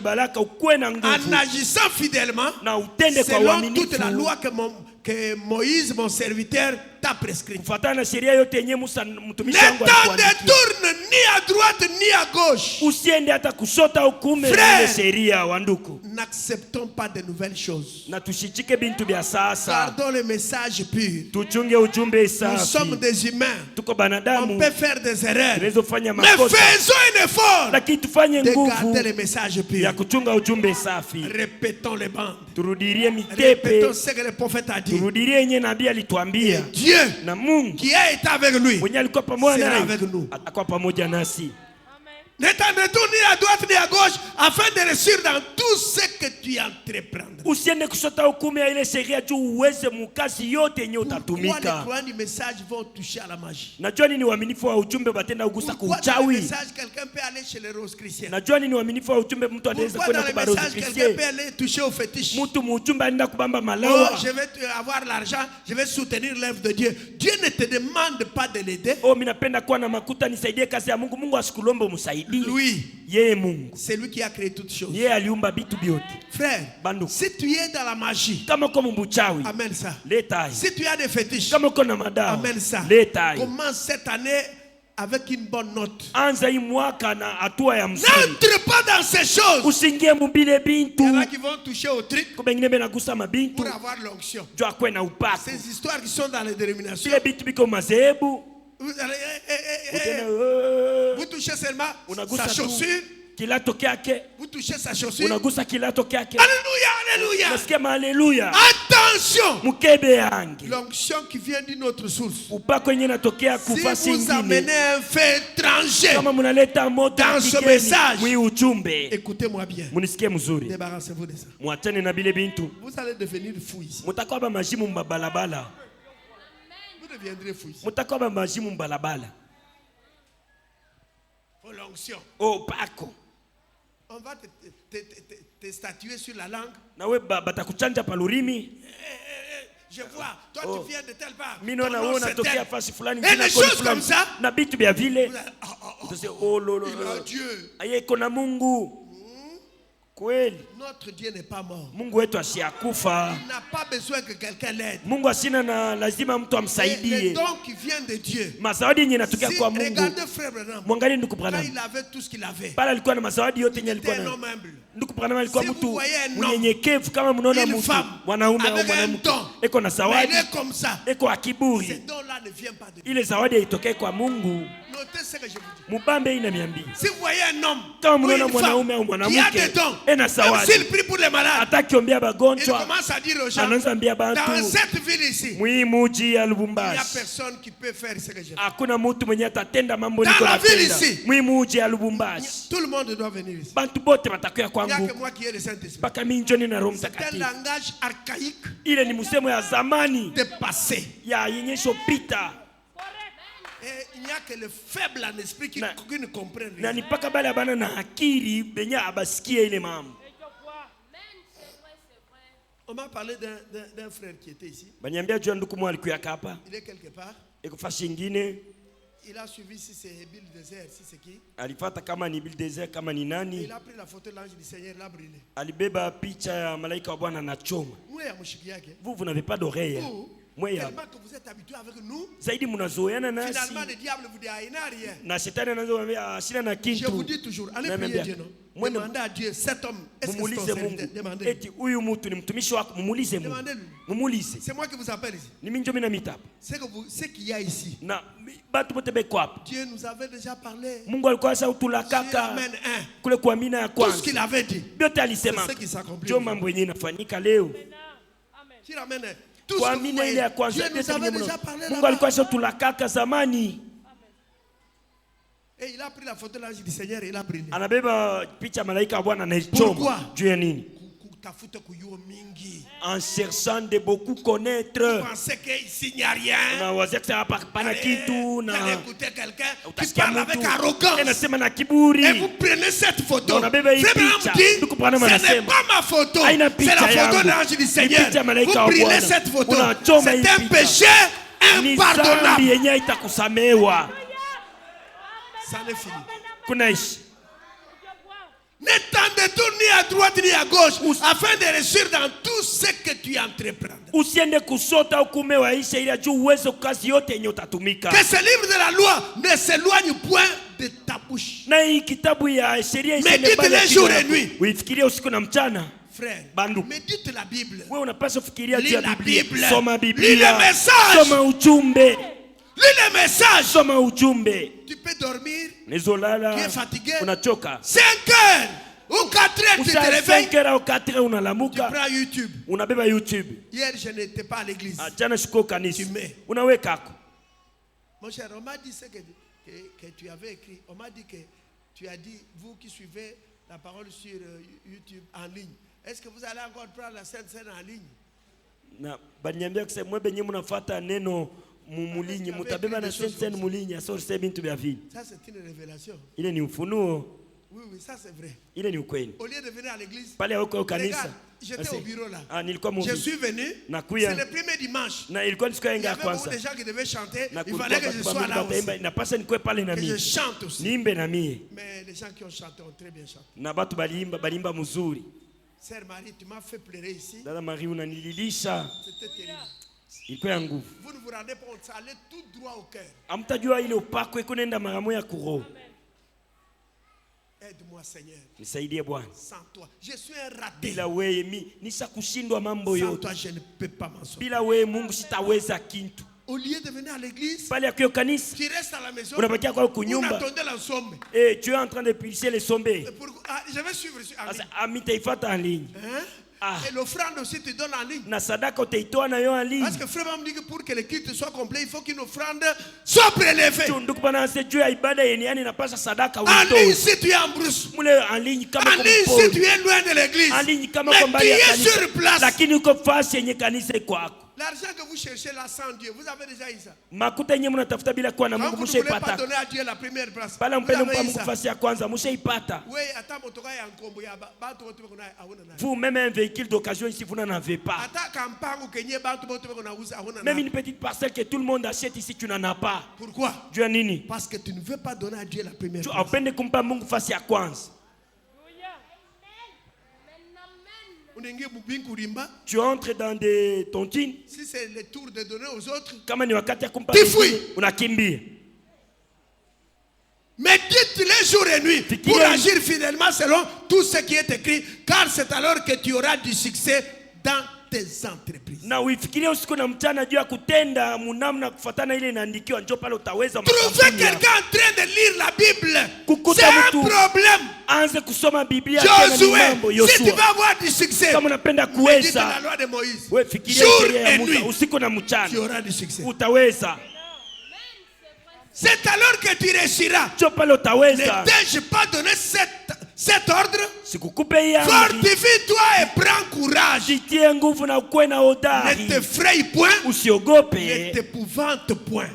en agissant fidèlement selon toute la loi que Moïse, mon serviteur, t'a prescrit. Ne t'en détourne ni à droite ni à gauche. Frère, n'acceptons pas de nouvelles choses. Gardons le message pur. Nous sommes des humains. On peut faire des erreurs. Mais faisons un effort de garder le message pur. Répétons les bandes. Répétons ce que le prophète a dit. Et Dieu qui a été avec lui sera avec nous. Ne t'en retourne ni à droite ni à gauche afin de réussir dans tout ce que tu entreprendras. Pourquoi les croyants du message vont toucher à la magie? Pourquoi dans le message quelqu'un peut aller chez les roses chrétiennes? Pourquoi dans le message quelqu'un peut aller toucher au fétiche? Oh, je vais avoir l'argent, je vais soutenir l'œuvre de Dieu. Dieu ne te demande pas de l'aider. Lui, c'est lui qui a créé toutes choses. Frère, si tu es dans la magie, amène ça. Si tu as des fétiches, amène ça. Commence cette année avec une bonne note. N'entre pas dans ces choses. Il y en a qui vont toucher au truc pour avoir l'onction. Ces histoires qui sont dans les dénominations. Vous touchez seulement sa chaussure. Vous touchez sa chaussure. Alléluia. Attention. L'onction qui vient d'une autre source. Si vous amenez un fait étranger dans ce message, écoutez-moi bien. Débarrassez-vous de ça. Vous allez devenir fou ici. Vous deviendrez fou ici. Pour l'onction. On va te statuer sur la langue. Je vois, toi tu viens de telle part. Et des choses comme ça. Il a Dieu. Notre Dieu n'est pas mort. Il n'a pas besoin que quelqu'un l'aide. Les dons qui viennent de Dieu. Regardez frère Branham. Quand il avait tout ce qu'il avait, il était un homme humble. Si vous voyez un homme, une femme avec un don, mais il est comme ça, ces dons-là ne viennent pas de Dieu. Notez ce que je vous dis. Si vous voyez un homme ou une femme qui a des dons, même s'il prie pour les malades, il commence à dire aux gens, dans cette ville ici, il n'y a personne qui peut faire ce que je fais. Dans la ville ici, tout le monde doit venir ici. Il n'y a que moi qui ai le Saint-Esprit. C'est un langage archaïque de passé. Et il n'y a que le faible en esprit qui ne comprend rien. On m'a parlé d'un frère qui était ici. Il est quelque part. Il a suivi si c'est Hébil désert, si c'est qui. Il a pris la photo de l'ange du Seigneur, il a brûlé. Vous n'avez pas d'oreille. Tellement que vous êtes habitué avec nous, finalement le diable vous dit ah, il n'a rien. Je vous dis toujours, allez prier Dieu, non? Demandez à Dieu, cet homme, est-ce que c'est ton serviteur? Demandez-lui. C'est moi qui vous appelle ici. C'est ce qu'il y a ici. Dieu nous avait déjà parlé. Amen 1. Tout ce qu'il avait dit, c'est ce qui s'accomplit. Sur Amen 1. Tout ce que vous voyez, Dieu nous avait déjà parlé là-bas. Et il a pris la photo de l'ange du Seigneur et il a brûlé. Pourquoi? En cherchant de beaucoup connaître. Vous pensez qu'ici il n'y a rien. Écouter quelqu'un qui parle avec arrogance. Et vous prenez cette photo. Frère Branham dit, ce n'est pas ma photo. C'est la photo de l'ange du Seigneur. Vous prenez cette photo. C'est un péché impardonnable. Ça n'est fini. Ne t'en détourne ni à gauche afin de réussir dans tout ce que tu entreprends. Usiende kusota au kumewaisha ili ajue uwezo kazi yote yenye utatumika. Que ce livre de la loi ne s'éloigne point de ta bouche. Na hii kitabu ya sheria isiende mbali ya kinywa chako. Uifikirie usiku na mchana. Frère, médite la Bible. Wewe unapaswa kufikiria juu ya Biblia. Soma Lis Biblia. le message. Soma ujumbe. Lis le message. Soma ujumbe. Tu peux dormir. Nezolala. Tu es fatigué. Unachoka. 5 heures ou 4 heures tu te réveilles. 5 heures ou 4 heures unalamuka. Tu prends YouTube. Unabeba YouTube. Hier je n'étais pas à l'église. Jana siko kanisa. Tu mets. Unaweka ako. Mon cher, on m'a dit ce que tu avais écrit. On m'a dit que tu as dit, vous qui suivez la parole sur YouTube en ligne, est-ce que vous allez encore prendre la Sainte Seine en ligne? Na baniambia kusema mwe benye mnafuata neno mulinyi mutabeba na Sainte Seine mulinyi asorse bintu bya vile. Ça c'est une révélation. Ile ni ufunuo. Oui, ça c'est vrai. Ile ni ukweli. Au lieu de venir à l'église, pale huko kanisa. J'étais au bureau là. Je suis venu. C'est le premier dimanche. Na ilikuwa siku ya kwanza. Il y avait beaucoup de gens qui devaient chanter. Il fallait que je sois là aussi. Napasa nikwe pale na mimi. Que je chante aussi. Niimbe na mimi. Mais les gens qui ont chanté ont très bien chanté. Na batu balimba mzuri. Sœur Marie, tu m'as fait pleurer ici. Dada Marie unanililisha. C'était terrible. Ilikuwa nguvu. Vous ne vous rendez pas compte, ça allait tout droit au cœur. Amtajua ile upako iko nenda mara moja kuroho. Aide-moi Seigneur. Nisaidie Bwana. Sans toi, je suis un raté. Bila wewe nishakushindwa mambo yote. Sans toi je ne peux pas m'en sortir. Bila wewe Mungu sitaweza kintu. Au lieu de venir à l'église, pale ya kanisa, tu restes à la maison. Unabakia kwa kunyumba. On attendait l'ensemble. Et tu es en train de pulser les sombés. Je vais suivre en ligne. Amitaifata en ligne. Hein? Et l'offrande aussi te donne en ligne. Na sadaka utaitoa nayo en ligne. Parce que frère m'a dit que pour que le culte soit complet, il faut qu'une offrande soit prélevée. Ndugu bana sijua ibada yenye yani napasha sadaka utoe. En ligne si tu es en brousse. Mule en ligne kama en ligne si tu es loin de l'église. En ligne kama kwa mbali ya kanisa. Sur place. Lakini uko fasi yenye kanisa iko hapo. L'argent que vous cherchez là sans Dieu, vous avez déjà eu ça. Makuta yenye mnatafuta bila kuwa na Mungu mshaipata. Vous ne pouvez pas donner à Dieu la première place. Bala mpende mpa Mungu fasi ya kwanza mshaipata. Oui, attends motoka ya nkombo ya bantu bote bako na aona na. Vous même un véhicule d'occasion ici vous n'en avez pas. Attends kampango kenye bantu bote bako na uza aona na. Même une petite parcelle que tout le monde achète ici tu n'en as pas. Pourquoi? Dieu nini? Parce que tu ne veux pas donner à Dieu la première place. Tu apende kumpa Mungu fasi ya kwanza. Tu entres dans des tontines. Si c'est le tour de donner aux autres, médite les jours et nuits pour agir fidèlement selon tout ce qui est écrit, car c'est alors que tu auras du succès dans tes entreprises. Trouver quelqu'un en train de lire la Bible, c'est un problème. Josué, si tu vas avoir du succès, médite la loi de Moïse. Jour et nuit, tu auras du succès. C'est alors que tu réussiras. Ne t'ai-je pas donné cet ordre? Fortifie-toi et prends courage. Ne t'effraie point. Ne t'épouvante point.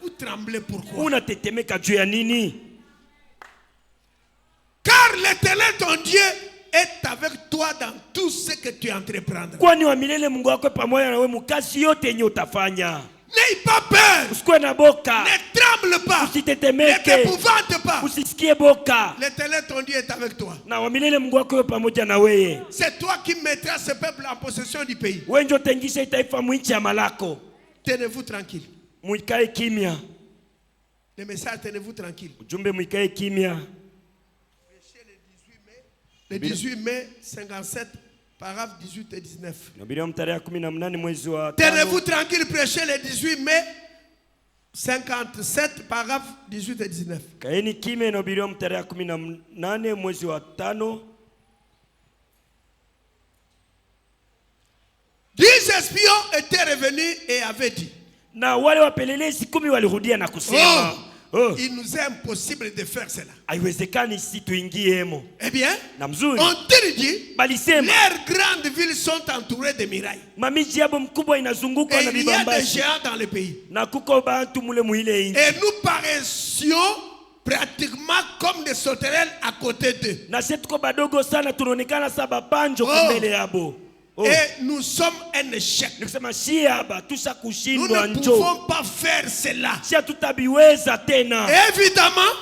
Vous tremblez pourquoi? Car l'Éternel ton Dieu est avec toi dans tout ce que tu entreprendras. N'aie pas peur. Ne tremble pas. Ne t'épouvante pas. L'Éternel ton Dieu est avec toi. C'est toi qui mettras ce peuple en possession du pays. Tenez-vous tranquille. Le message, tenez-vous tranquille. Le 18 mai 57. Paragraphe 18 et 19. Tenez-vous tranquille, prêchez le 18 mai 57, paragraphe 18 et 19. 10 espions étaient revenus et avaient dit, il nous est impossible de faire cela. Eh bien, on te dit, leurs grandes villes sont entourées de murailles. Et il y a des géants dans le pays. Et nous paraissions pratiquement comme des sauterelles à côté d'eux. Et nous sommes un échec. Nous ne pouvons pas faire cela. Évidemment,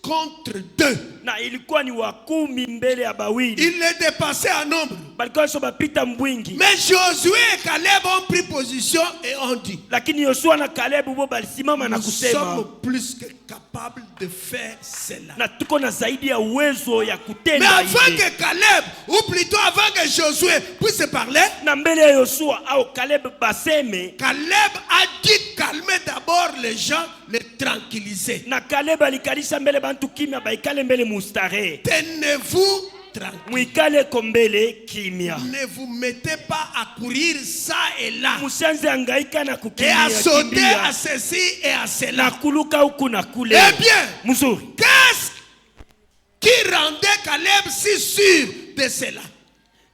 contre 2. Na ilikuwa ni wakumi mbele ya bawili. Il les dépassait en nombre. Balikuwa so bapita mbwingi. Mais Josué et Caleb ont pris position et ont dit, lakini Yoshua na Caleb bo balisimama na kusema, nous sommes plus que capables de faire cela. Na tuko na zaidi ya uwezo ya kutenda. Mais avant que Caleb, ou plutôt avant que Josué puisse parler, na mbele ya Yoshua au Caleb baseme, Caleb a dit calmer d'abord les gens, les tranquilliser. Na Caleb alikalisha mbele bantu kimya baikale mbele mustare. Tenez-vous tranquille. Mwikale kombele kimya. Ne vous mettez pas à courir ça et là. Musianze angaika na kukimbia. Et à sauter à ceci et à cela. Na kuluka huku na kule. Eh bien, mzuri. Qu'est-ce qui rendait Caleb si sûr de cela?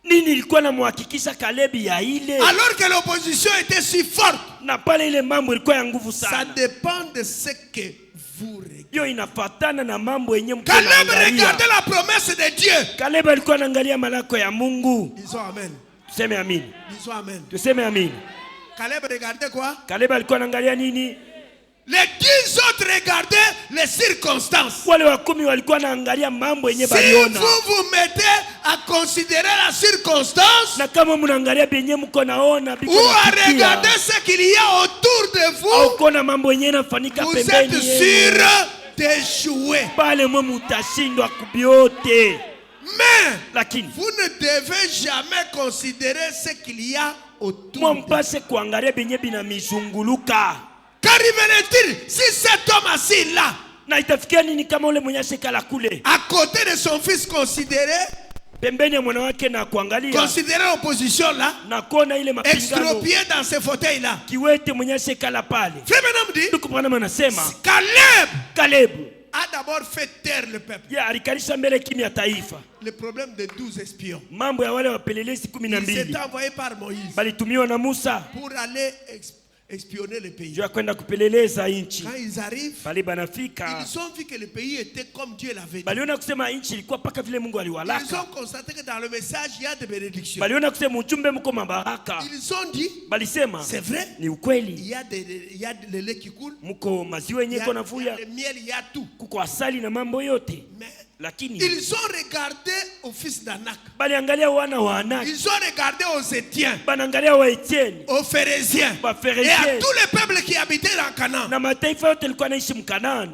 Nini ilikuwa na muhakikisha Caleb ya ile? Alors que l'opposition était si forte. Na pale ile mambo ilikuwa ya nguvu sana. Ça dépend de ce que vous regardez. Yo inafatana na mambo yenye mtu Caleb regardait la promesse de Dieu. Caleb alikuwa anaangalia malako ya Mungu. Disons amen. Tuseme amin. Disons amen. Tuseme amin. Caleb regardait quoi? Caleb alikuwa anaangalia nini? Les 10 autres regardaient les circonstances. Wale wakumi walikuwa wanaangalia mambo yenye Si baliona. vous vous mettez à considérer la circonstance, Na kama mnaangalia benye mko naona biko ou à regarder ce qu'il y a autour de au vous, kona mambo yenye nafanyika vous pembeni êtes yenu, sûr d'échouer. pale mwe mutashindwa kubiote. Mais Lakini vous ne devez jamais considérer ce qu'il y a autour mwa de vous. mpase kuangalia benye bina mizunguluka. Qu'arriverait-il si cet homme assis là, Na itafikia nini kama ule mwenye shekala kule à côté de son fils considéré, pembeni ya mwana wake na kuangalia considéré l'opposition là, na kona ile mapingano extropié dans ce fauteuil là? kiwete mwenye shekala pale? Frère Branham dit, Ndugu Branham anasema Caleb Caleb a d'abord fait taire le peuple. ya alikalisha mbele kimya taifa. Le problème des 12 espions. Mambo ya wale wapelelezi Ils 12 étaient envoyés par Moïse balitumiwa na Musa pour aller espionner le pays. juu ya kwenda kupeleleza inchi. Quand ils arrivent, Bali banafika ils ont vu que le pays était comme Dieu l'avait dit. baliona kusema inchi ilikuwa paka vile Mungu Ils aliwalaka. ont constaté que dans le message, il y a des bénédictions. Baliona kusema ujumbe mko mabaraka. Ils ont dit, Balisema c'est vrai, ni il ukweli, y a de lait qui coule, mko maziwa il yenye y iko a navuya, le miel, il y a tout. kuko asali na mambo yote. Mais Lakini ils ont regardé au fils d'Anak. baliangalia wana wa Anaki, Ils ont regardé aux Étiens, banaangalia wa Etienne, aux Phérésiens ba et à Phérésiens tous les peuples qui habitaient dans Canaan. na mataifa yote yalikuwa naishi mkanani.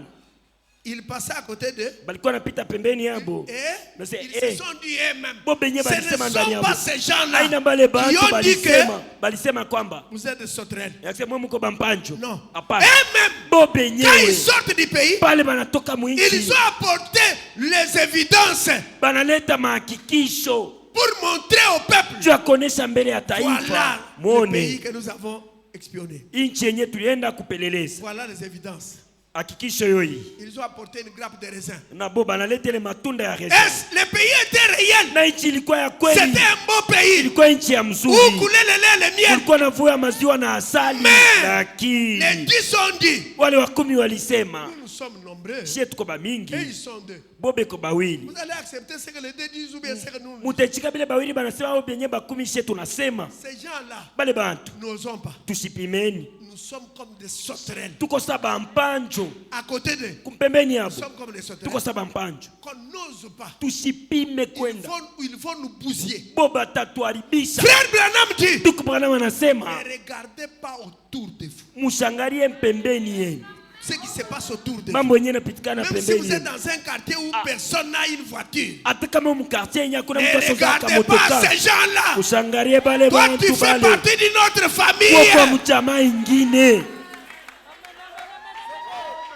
Ils passaient à côté d'eux Balikuwa napita pembeni yabo. et Mais c'est ils se sont dit eux-mêmes, bo benye ce ne balisema ndani sont yabo. pas ces gens-là Aina bale qui bantu ont dit que balisema kwamba vous êtes des sauterelles. yakisema mko bampanjo. Non. Hapana. Eux-mêmes, Bo quand benyewe ils sortent du pays, pale banatoka ils muinchi ont apporté les évidences banaleta mahakikisho pour montrer au peuple, juu ya kuonesha mbele ya voilà taifa le pays muone que nous avons expionné. inchi yenye tulienda kupeleleza. Voilà les évidences. Hakikisho yoyi Ils ont apporté une grappe de raisin. na bo banaleta ile matunda ya raisin. Le pays était réel. Na inchi ilikuwa ya kweli, C'était un beau pays ilikuwa inchi ya mzuri, où coulait le lait, le miel. kulikuwa na mvua ya maziwa na asali. Mais les Lakini 10 ont dit, wale wakumi walisema nous sommes nombreux shie tuko et bamingi, ils sont deux. bobe ko bawili. Vous allez accepter ce que les deux disent ou bien ce que nous. Mutechika bile bawili banasema au benye bakumi shie tunasema. Ces gens-là, Bale bantu n'osons pas. tusipimeni, Nous sommes comme des sauterelles. tuko saba mpanjo À côté d'eux, kumpembeni nous yabo, sommes comme des tuko sauterelles. saba mpanjo. Qu'on n'ose pas. Tusipime kwenda Ils vont nous bousiller. bo batatuharibisha. Frère Branham dit, Ndugu Branham anasema ne regardez pas autour de vous. mushangalie pembeni yenu Ce qui se passe autour de vous. mambo yenyewe napitikana Même si pembeni vous êtes yenu. dans un quartier où personne n'a une voiture, Hata kama mkartie yenye hakuna ne mtu asozaka regardez pas motoka, ces gens-là. ushangalie bale Toi, bantu tu fais bale partie d'une autre kwa famille. mjamaa ingine.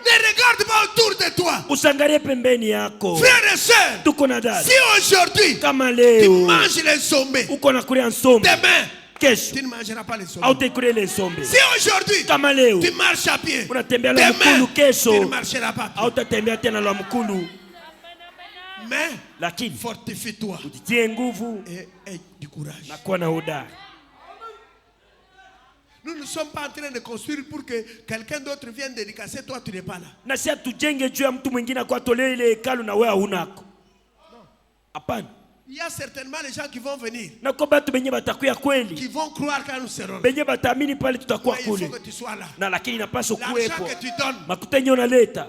Ne regarde pas autour de toi. Ushangalie pembeni yako. Frères et sœurs, Tuko na dada, si aujourd'hui kama tu leo manges les sommets, uko nakulia nsombe, demain kesho tu ne mangeras pas les sommets. hautaikulia ile nsombe. Si aujourd'hui Kama leo tu marches à pied, unatembea lwa demain mkulu, tu ne kesho marcheras pas à pied. hautatembea tena lwa mkulu. Mais Lakini fortifie-toi ujitie nguvu et aie du courage. na kuwa na udari. Nous ne sommes pas en train de construire pour que quelqu'un d'autre vienne dédicacer. Toi, tu n'es pas là. Na si tujenge juu ya mtu mwingine kwa toleo ile hekalu na wewe hunako. Hapana. Il y a certainement les gens qui vont venir, qui vont croire quand nous serons. Mais il faut que tu sois là. L'argent que tu donnes,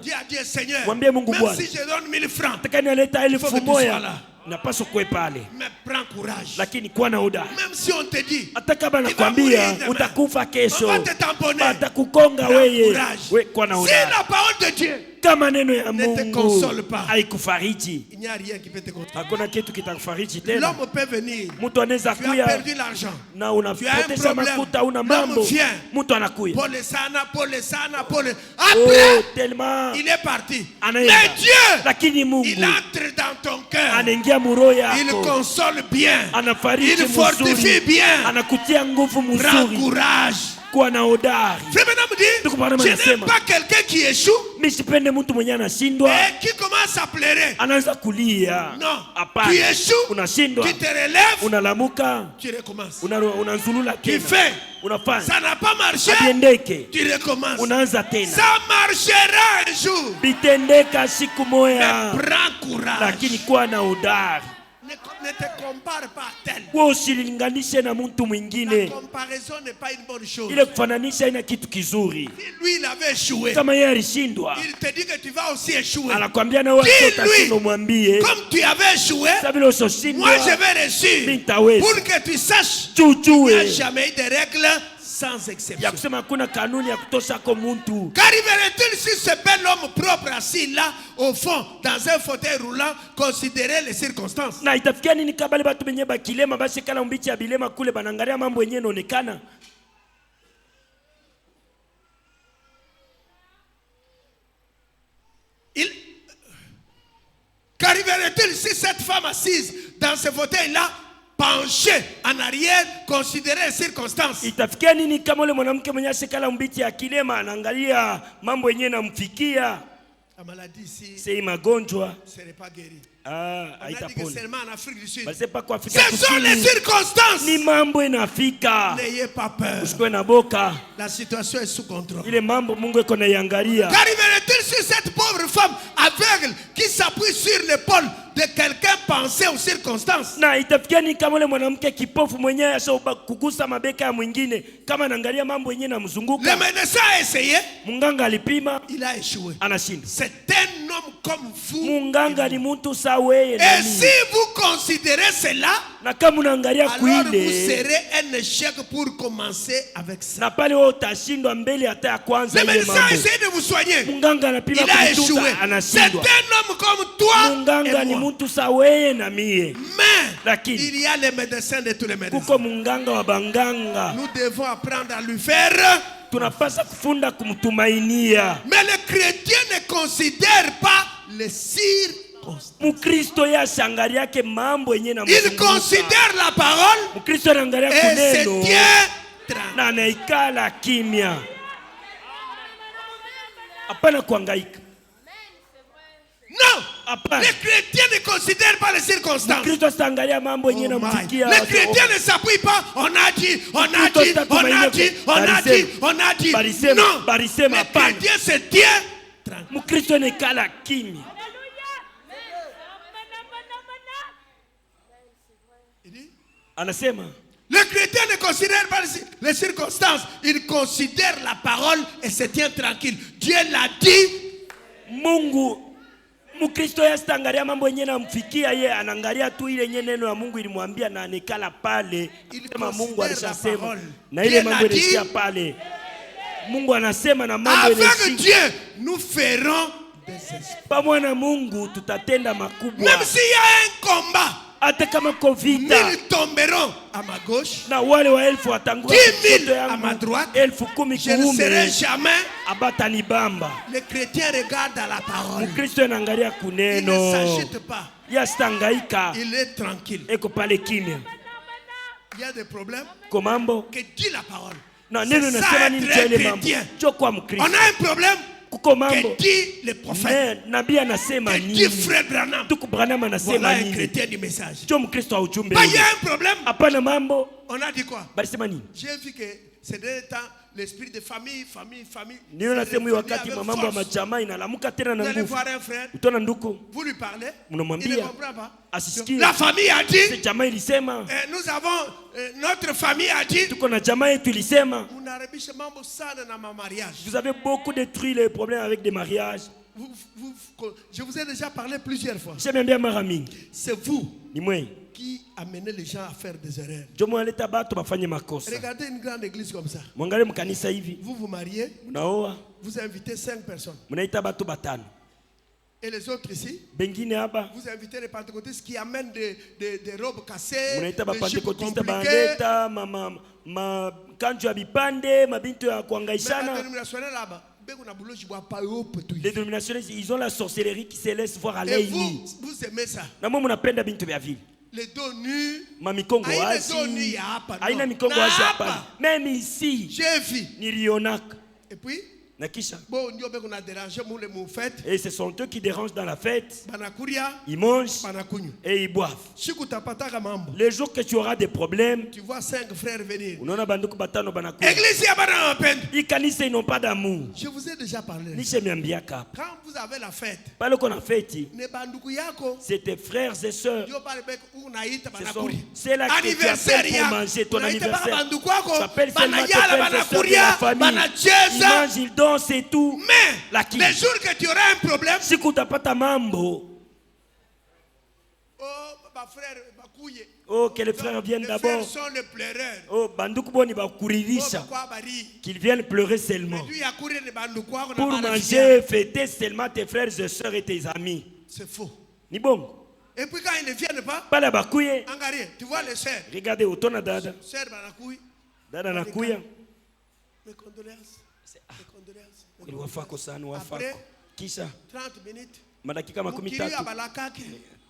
dis à Dieu, Seigneur, même si je donne 1000 francs, il faut que tu sois là. Mais prends courage. Même si on te dit, tu vas mourir demain, on va te tamponner. Prends courage. Si la parole de Dieu ne te console pas, il n'y a rien qui peut te consoler. L'homme peut venir. Tu as perdu l'argent. Tu as un problème. L'homme vient. Après, il est parti. Mais Dieu, il entre dans ton cœur. Il console bien. Il fortifie bien. Prends courage. Frère Branham dit, je n'aime pas quelqu'un qui échoue et qui commence à pleurer. Non, tu échoues, tu te relèves, tu recommences. Tu fais, ça n'a pas marché, tu recommences. Ça marchera un jour. Mais prends courage. Ne te compare pas à tel. La comparaison n'est pas une bonne chose. Si lui il avait échoué, il te dit que tu vas aussi échouer. Dis-lui, comme tu avais échoué, moi je vais réussir. Pour que tu saches qu'il n'y a jamais eu de règles sans exception. Qu'arriverait-il si ce bel homme propre assis là, au fond, dans un fauteuil roulant, considérait les circonstances? Qu'arriverait-il si cette femme assise dans ce fauteuil là, penché en arrière, considérer les circonstances? La maladie ici, ce n'est pas guéri. On a dit que seulement en Afrique du Sud. Ce sont les circonstances. N'ayez pas peur. La situation est sous contrôle. Qu'arriverait-il sur cette pauvre femme aveugle qui s'appuie sur l'épaule de quelqu'un pensé aux circonstances? Le médecin a essayé. Il a échoué. C'est un homme comme vous. Et si vous considérez cela, alors vous serez un échec pour commencer avec ça. Le médecin a essayé de vous soigner. Il a échoué. C'est un homme comme toi et moi. Mais il y a les médecins de tous les médecins. Nous devons apprendre à lui faire. Mais le chrétien ne considère pas les circonstances. Il considère la parole et se tient tranquille. Non, les chrétiens ne considèrent pas les circonstances. Les chrétiens ne s'appuient pas. On a dit. Non, les chrétiens se tiennent tranquille. Le chrétien ne considère pas les circonstances. Il considère la parole et se tient tranquille. Dieu l'a dit. Mkristo yastangalia mambo yenyewe namfikia yeye, anaangalia tu ile yenyewe neno la Mungu ilimwambia na anekala pale. Kama Mungu alishasema na ile mambo ilishia pale. Mungu anasema na mambo ile. Avec Dieu nous ferons des exploits. Pamoja na Mungu tutatenda makubwa. Même s'il y a un combat, hata kama kovita, 1000 tomberont à ma gauche, na wale wa 1000 watangua 10,000 à ma droite, 10,000 je ne serai jamais. Abatani bamba. Les chrétiens regardent à la parole. Mkristo anaangalia kuneno. Il ne s'agite pas. Yastangaika. Il est tranquille. Eko pale kimya. Il y a des problèmes. Komambo. Que dit la parole. Na neno nasema nini cha ile mambo? Chokwa Mkristo. On a un problème. Que dit le prophète? Que dit frère Branham? Voilà un chrétien du message. Il y a un problème. On a dit quoi? J'ai vu que c'est des temps l'esprit de famille. Vous allez voir un frère, vous lui parlez, il ne comprend pas. La famille a dit, nous avons, notre famille a dit, vous avez beaucoup détruit les problèmes avec des mariages. Je vous ai déjà parlé plusieurs fois. C'est vous qui amenez les gens à faire des erreurs. Regardez une grande église comme ça. Vous vous mariez, vous invitez 5 personnes. Et les autres ici, vous invitez les pentecôtistes qui amènent des robes cassées, des jupes compliquées. Les dénominationnistes, ils ont la sorcellerie qui se laisse voir à l'œil. Vous aimez ça. Les dos nus. Même ici, j'ai vu. Et puis, et ce sont eux qui dérangent dans la fête. Ils mangent et ils boivent. Les jours que tu auras des problèmes, tu vois 5 frères venir. Ils n'ont pas d'amour. Je vous ai déjà parlé. Quand vous avez la fête, c'est tes frères et sœurs. C'est là que tu appelles pour manger ton anniversaire. Tu appelles seulement tes frères et sœurs de la famille. Ils mangent, ils dansent, c'est tout. Mais les jours que tu auras un problème, si tu n'as pas ta mambo, que les frères viennent d'abord. Qu'ils viennent pleurer seulement. Pour manger, fêter seulement tes frères et sœurs et tes amis. C'est faux. Ni bon. Et puis quand ils ne viennent pas, tu vois les sœurs. Regardez, autant na dada. Sœur Dada na kuya. Mes condoléances. Après, Kisha. 30 minutes.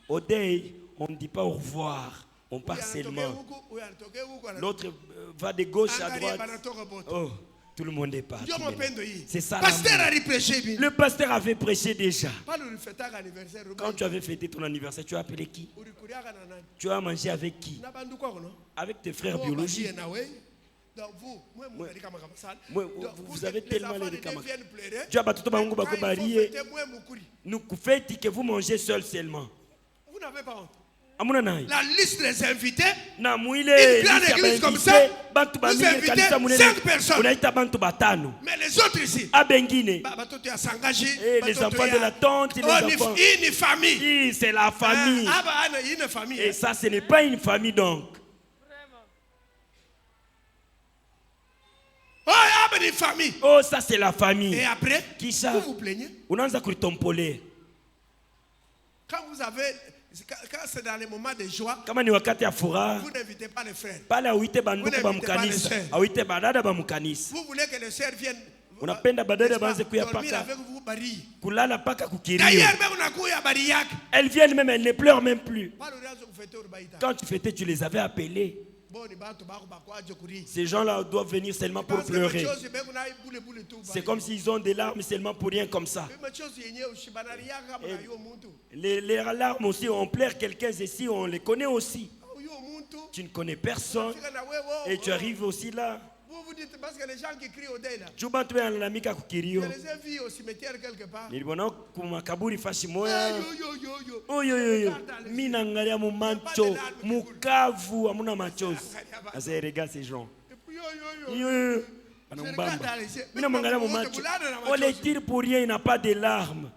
Au day, on ne dit pas au revoir. On part seulement. L'autre va de gauche à droite. Oh, tout le monde est parti. C'est ça. Le pasteur avait prêché déjà. Quand tu avais fêté ton anniversaire, tu as appelé qui? Tu as mangé avec qui? Avec tes frères biologiques. Vous avez tellement les camarades. Nous faites que vous mangez seul seulement. Vous n'avez pas honte. La liste des invités, une grande église comme ça, vous invitez 5 personnes. Mais les autres ici, les enfants de la tante, les enfants. Une famille. C'est la famille. Et ça, ce n'est pas une famille donc. Oh, ça c'est la famille. Et après, vous vous plaignez. Quand vous avez, quand c'est dans les moments de joie, vous n'invitez pas les frères. Vous n'invitez pas les sœurs. Vous voulez que les sœurs viennent dormir avec vous. D'ailleurs, elles viennent même, elles ne pleurent même plus. Quand tu fêtais, tu les avais appelées. Ces gens-là doivent venir seulement pour pleurer. C'est comme s'ils ont des larmes seulement pour rien comme ça. Les larmes aussi, on pleure quelqu'un ici, on les connaît aussi. Tu ne connais personne et tu arrives aussi là. Vous dites parce que les gens qui crient au deuil là, je les ai vus au cimetière quelque part. Minangalia mumancho mukavu amuna machozi. Asa regarde ces gens. On les tire pour rien, il n'a pas de larmes.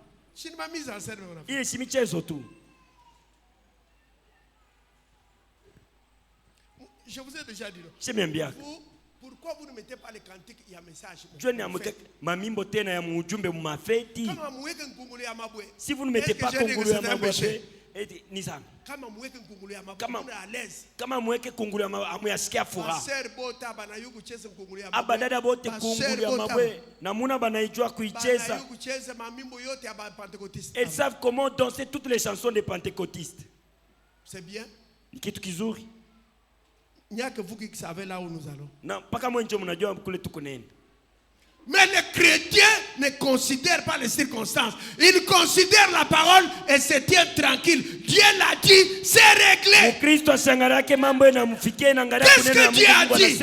Il est cimetière autour. Je vous ai déjà dit. C'est même bien. Pourquoi vous ne mettez pas les cantiques? Il y a un message. Si vous ne mettez pas Kongolo ya Mabwe, kama mweke Kongolo ya Mabwe fura. Abadada bote Kongolo ya Mabwe na muna banaijua kuicheza. Ils savent comment danser toutes les chansons des pentecôtistes. C'est bien. Kitu kizuri. Il n'y a que vous qui savez là où nous allons. Non, pas comme moi, je m'en kule tukunene. Mais les chrétiens ne considèrent pas les circonstances. Ils considèrent la parole et se tiennent tranquilles. Dieu l'a dit, c'est réglé. Qu'est-ce que Dieu a dit?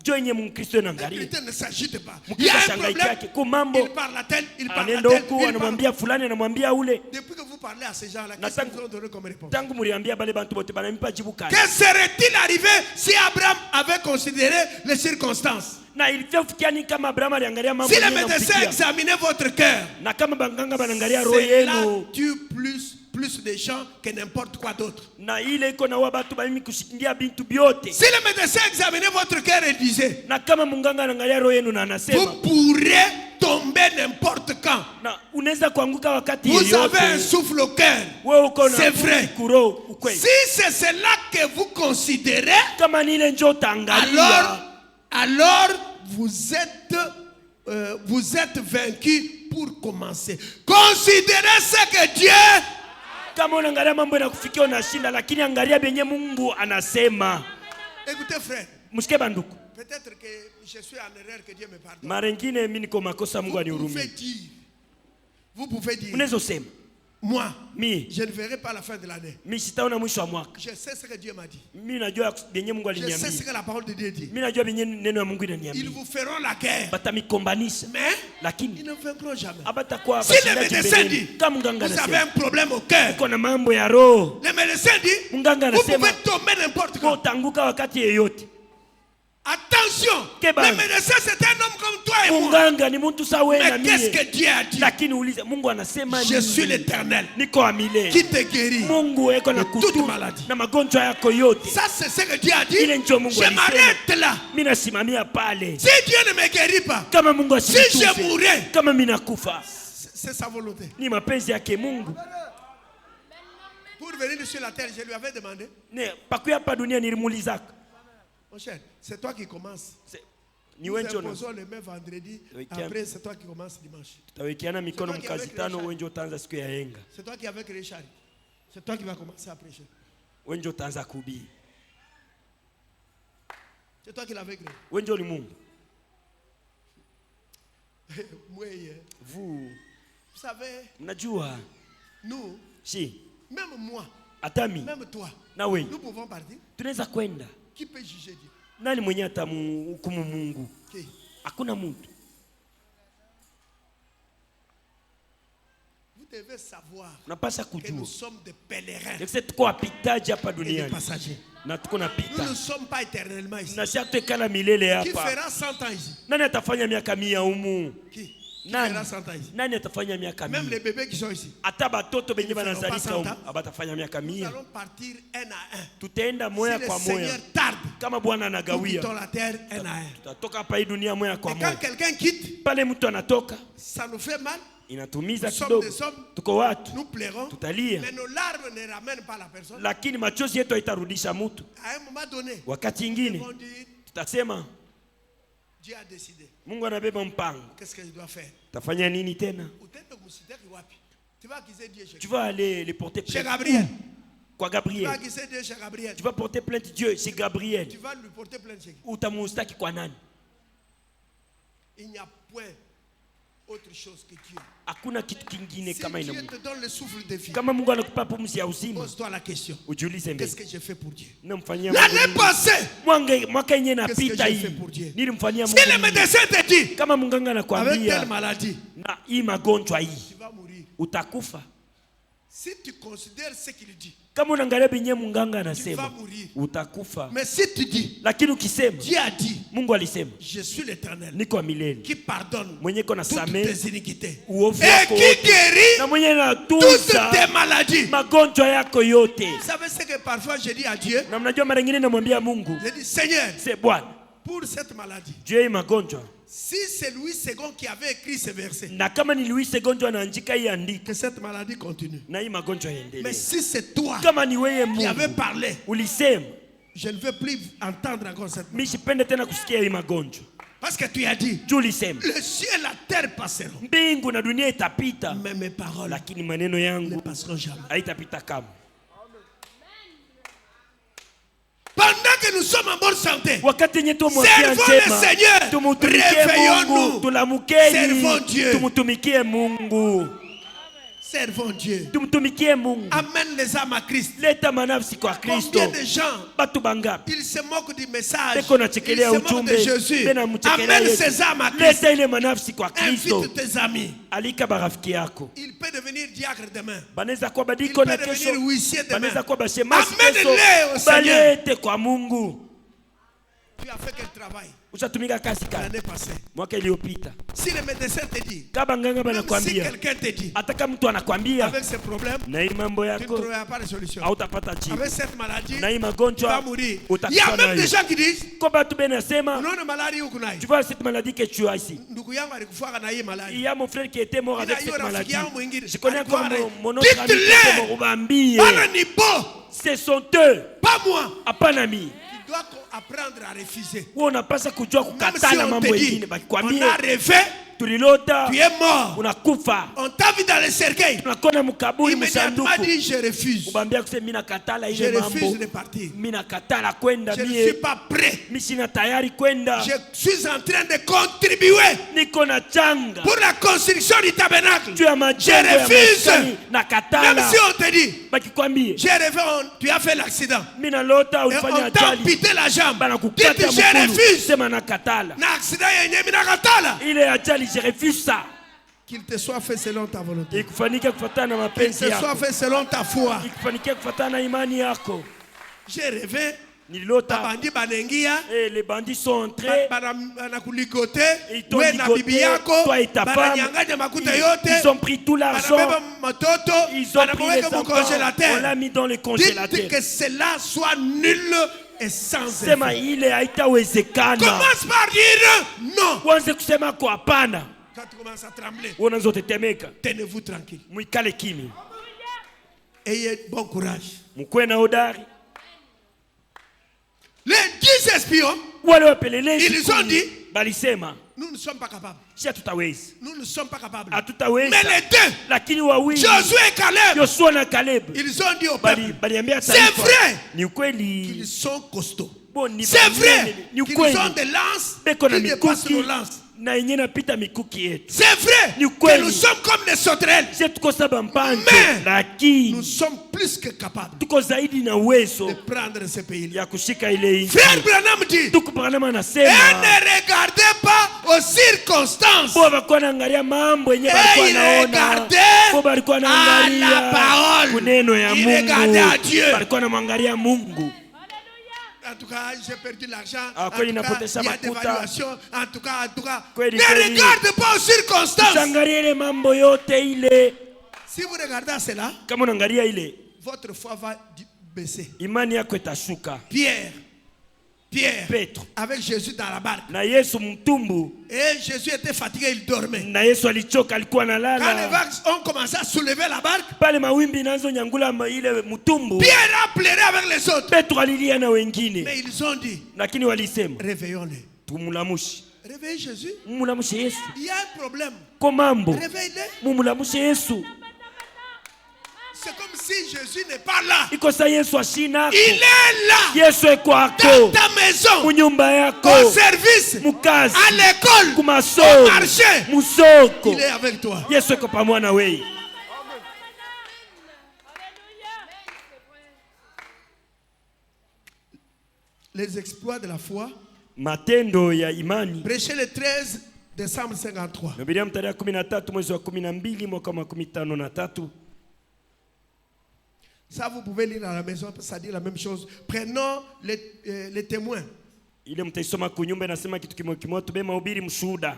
Les chrétiens ne s'agitent pas. Il y a un problème. Il parle à tel, il parle à tel, il parle. Depuis que vous parlez à ces gens-là, qu'est-ce qu'ils vous ont donné comme réponse? Que serait-il arrivé si Abraham avait considéré les circonstances? Si les médecins examinaient votre cœur, cela tue plus de gens que n'importe quoi d'autre. Si les médecins examinaient votre cœur et disaient, vous pourrez tomber n'importe quand. Vous avez un souffle au cœur. C'est vrai. Si c'est cela que vous considérez, alors vous êtes vaincu pour commencer. Considérez ce que Dieu. Écoutez frère. Peut-être que je suis en erreur, que Dieu me pardonne. Vous pouvez dire. Moi, je ne verrai pas la fin de l'année. Je sais ce que Dieu m'a dit. Je sais ce que la parole de Dieu dit. Ils vous feront la guerre. Mais ils ne vaincront jamais. Si le médecin dit, vous avez un problème au cœur. Le médecin dit, vous pouvez tomber n'importe quand. Attention, le médecin c'est un homme comme toi et moi. Mais qu'est-ce que Dieu a dit? Je suis l'Éternel qui te guérit de toute maladie. Ça c'est ce que Dieu a dit. Je m'arrête là. Si Dieu ne me guérit pas, si je mourrais, c'est sa volonté. Pour venir sur la terre, je lui avais demandé. Mon cher, c'est toi qui commences. Nous imposons le même vendredi. Après, c'est toi qui commences dimanche. C'est toi qui avec Richard. C'est toi qui vas commencer à prêcher. C'est toi qui l'avais créé. Vous savez, nous, même moi, même toi, nous pouvons partir. Qui peut juger Dieu? Nani mwenye atamuhukumu Mungu? Hakuna mtu. Vous devez savoir que nous sommes des pèlerins. Et des passagers. Nous ne sommes pas éternellement ici. Qui fera 100 ans ici? Qui? Même les bébés qui sont ici. Nous allons partir un à un. Si le Seigneur tarde, nous quittons la terre un à un. Et quand quelqu'un quitte, ça nous fait mal. Nous sommes des hommes, nous pleurons, mais nos larmes ne ramènent pas la personne. À un moment donné, ils vont dire, Dieu a décidé. Qu'est-ce que je dois faire? Tu vas aller les porter plainte. Chez Gabriel. Quoi, Gabriel? Tu vas porter plainte Dieu chez Gabriel. Tu vas lui porter plainte chez Ou ta moustaki kwa nani? Il n'y a point autre chose que Dieu. Hakuna kitu kingine kama ina Mungu. Si Dieu te donne le souffle de vie. Kama Mungu anakupa pumzi ya uzima. Pose-toi la question. Qu'est-ce que j'ai fait pour Dieu? L'année passée. Mwaka yenye napita hii. Nilimfanyia Mungu. Si le médecin te dit. Kama munganga anakuambia. Avec telle maladie. Na hii magonjwa hii. Tu vas mourir. Utakufa. Si tu considères ce qu'il dit. Kama unaangalia binye munganga anasema utakufa. Mais si tu dis, lakini ukisema Dieu a dit, Mungu alisema, je suis l'Éternel, niko wa milele, qui pardonne mwenye kona toutes tes iniquités, uovu et qui guérit na mwenye toutes tes maladies. Magonjwa yako yote. Vous savez ce que parfois je dis à Dieu? Na mnajua mara nyingine namwambia Mungu, je dis Seigneur, c'est Bwana, pour cette maladie. Dieu magonjwa. Si c'est Louis II qui avait écrit ce verset, na kama ni Louis II anaandika hii andiko, que cette maladie continue. Na hii magonjwa iendelee. Mais si c'est toi kama ni wewe Mungu qui avait parlé, ulisema, je ne veux plus entendre encore cette maladie. Mimi sipende tena kusikia hii magonjwa. Parce que tu as dit, le ciel et la terre passeront. Mbingu na dunia itapita. Mais mes paroles, lakini maneno yangu ne passeront jamais. Haitapita kama. Pendant que nous sommes en bonne santé, servons le Seigneur, réveillons-nous, servons Dieu. Servons Dieu. Amène les âmes à Christ. Combien de gens ils se moquent du message, ils se moquent de Jésus. Amène ces âmes à Christ. Invite tes amis. Il peut devenir diacre demain. Il peut devenir huissier demain. Amène-les au Seigneur. Tu as fait quel travail l'année passée? Si le médecin te dit, même si quelqu'un te dit, avec ce problème, tu ne trouveras pas de solution. Avec cette maladie, tu vas mourir. Il y a même des gens qui disent, tu vois cette maladie que tu as ici. Il y a mon frère qui était mort avec cette maladie. Je connais encore mon autre ami qui était mort. Ce sont eux, pas moi. Apanami. Tu dois apprendre à refuser. Même si on te dit, on a rêvé, tu es mort, on t'a vu dans le cercueil, immédiatement dit je refuse. Je refuse de partir. Je ne suis pas prêt. Je suis en train de contribuer pour la construction du tabernacle. Je refuse. Même si on te dit j'ai rêvé, tu as fait l'accident, on t'a amputé la jambe, dites je refuse. Je refuse ça. Qu'il te soit fait selon ta volonté. Qu'il te soit fait selon ta foi. J'ai rêvé. Les bandits sont entrés. Ils ont pris tout l'argent. Ils ont pris les enfants. On l'a mis dans le congélateur. Dites que cela soit nul et sans effet. Commence par dire non. Quand tu commences à trembler, tenez-vous tranquille. tranquille. Ayez bon courage. Les 10 espions, ils ont dit, nous ne sommes pas capables. Nous ne sommes pas capables. Mais les deux, Josué et Caleb, ils ont dit au peuple, c'est vrai qu'ils sont costauds. C'est vrai qu'ils ont des lances qui dépassent nos lances. C'est vrai que nous sommes comme des sauterelles. Mais nous sommes plus que capables de prendre ce pays-là. Frère Branham dit, et ne regardez pas aux circonstances. Et il regardait à la parole. Il regardait à Dieu. En tout cas, j'ai perdu l'argent. En tout cas, il y a des évaluations. En tout cas. Ne regarde pas aux circonstances. Si vous regardez à cela, votre foi va baisser. Pierre, avec Jésus dans la barque. Et Jésus était fatigué, il dormait. Quand les vagues ont commencé à soulever la barque, Pierre a pleuré avec les autres. Mais ils ont dit, réveillons-le. Réveillez Jésus. Il y a un problème. Réveillez-le. C'est comme si Jésus n'est pas là. Il est là. Dans ta maison, au service, à l'école, au marché. Il est avec toi. Les exploits de la foi. Prêché le 13 décembre 53. Ça, vous pouvez lire à la maison, ça dit la même chose. Prenons les témoins.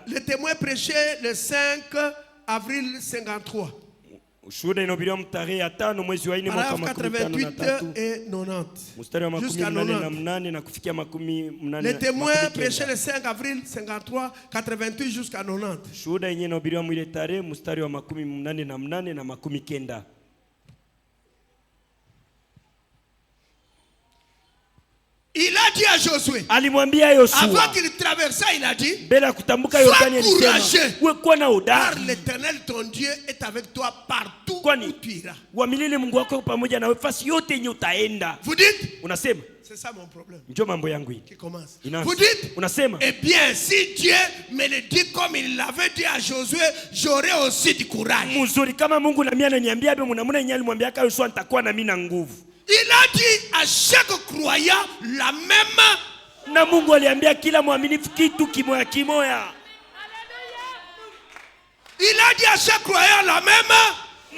Le témoin prêché le 5 avril 53. Paragraphe 88 et 90. Jusqu'à 90. Les témoins prêché le 5 avril 53, 88 jusqu'à 90. Il a a dit à Josué, avant qu'il traversait, il a dit, sois courageux, car l'Éternel ton Dieu est avec toi partout où tu iras. Vous dites, c'est ça mon problème. Qui commence. Vous dites, eh bien, si Dieu me le dit comme il l'avait dit à Josué, j'aurai aussi du courage. Il a dit à chaque croyant la même. Na Mungu aliambia kila mwaminifu kitu kimoya kimoya. Il a dit à chaque croyant la même.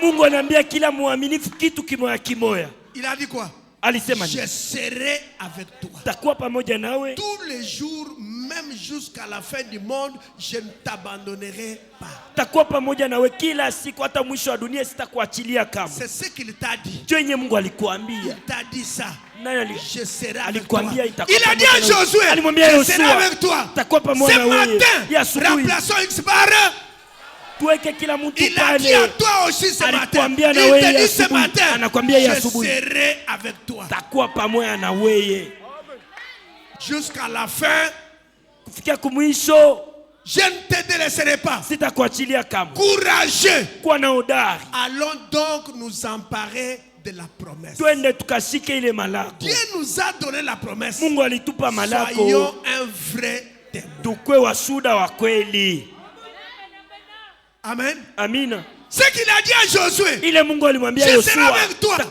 Mungu aliambia kila mwaminifu kitu kimoya kimoya. Il a dit quoi? Je serai avec toi. Takuwa pamoja nawe. Tous les jours, même jusqu'à la fin du monde, je ne t'abandonnerai pas. Takuwa pamoja nawe kila siku hata mwisho wa dunia sitakuachilia kamwe. C'est ce qu'il t'a dit. Yenye Mungu alikuambia. Il t'a dit ça. Je serai avec toi. Il a dit à Josué, je serai avec toi. Ce matin, remplaçons X barre. Il a dit à toi aussi ce matin. Il te dit ce matin, je serai avec toi. Jusqu'à la fin, je ne te délaisserai pas. Courageux. Allons donc nous emparer de la promesse. Dieu nous a donné la promesse. Soyons un vrai témoin. Amen. Amina. Ce qu'il a dit à Josué, je serai avec toi. Tant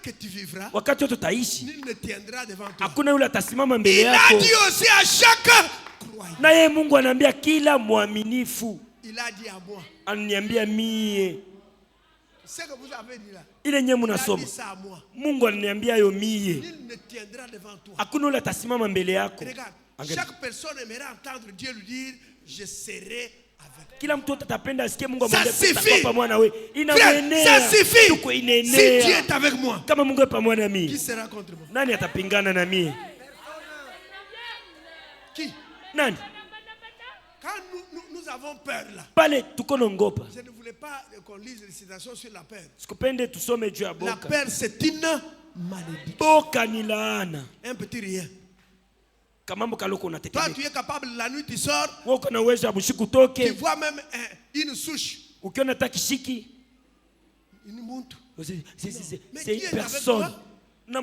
que tu vivras, nul ne tiendra devant toi. Il a dit aussi à chaque croyant. Il a dit à moi. Ce que vous avez dit là. Il a dit ça à moi. Nul ne tiendra devant toi. Regarde, chaque personne aimerait entendre Dieu lui dire, je serai avec toi. Ça suffit. Frère, ça suffit. Si Dieu est avec moi, qui sera contre moi? Qui? Quand nous avons peur là, je ne voulais pas qu'on lise les citations sur la peur. La peur, c'est une malédiction. Un petit rien. Toi, tu es capable, la nuit tu sors, tu vois même une souche, une montre. C'est une personne. Il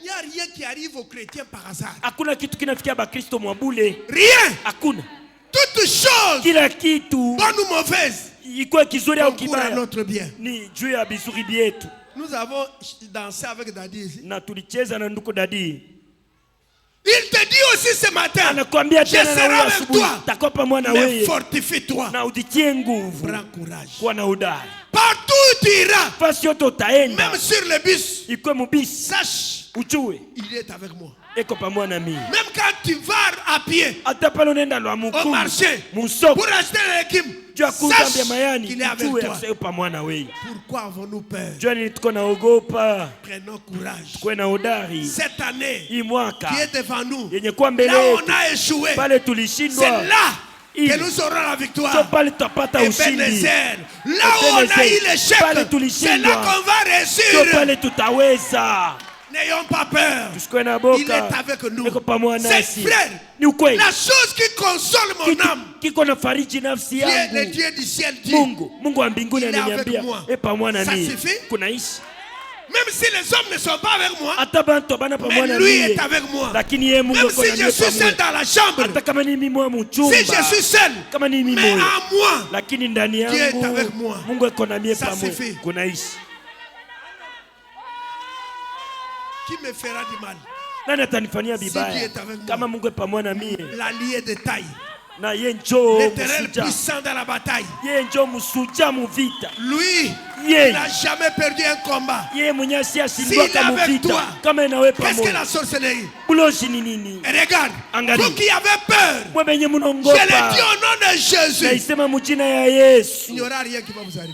n'y a rien qui arrive aux chrétiens par hasard. Rien. Toute chose, bonne ou mauvaise, concourt à notre bien. Nous avons dansé avec Daddy ici. Il te dit aussi ce matin, je serai avec toi, mais fortifie-toi. Prends courage. Partout où tu iras, même sur le bus, sache, il est avec moi. Même quand tu vas à pied, au marché, pour acheter les légumes, sache qu'il est avec toi. Pourquoi avons-nous peur? Prenons courage. Cette année qui est devant nous, là où on a échoué, c'est là que nous aurons la victoire. Et Ebenezer, là où on a eu l'échec, c'est là qu'on va réussir. N'ayons pas peur. Il est avec nous. C'est frère. La chose qui console mon âme, le Dieu du ciel dit, il est avec moi. Ça suffit. Même si les hommes ne sont pas avec moi, mais lui est avec moi. Même si je suis seul dans la chambre, si je suis seul, mais à moi, Dieu est avec moi. Ça suffit. Qui me fera du mal? Si Dieu est avec moi, l'allié de taille, l'éternel puissant dans la bataille, lui, il n'a jamais perdu un combat. S'il est avec toi, qu'est-ce que la sorcellerie? Et regarde, vous qui avez peur, je l'ai dit au nom de Jésus, il n'y aura rien qui va vous arriver.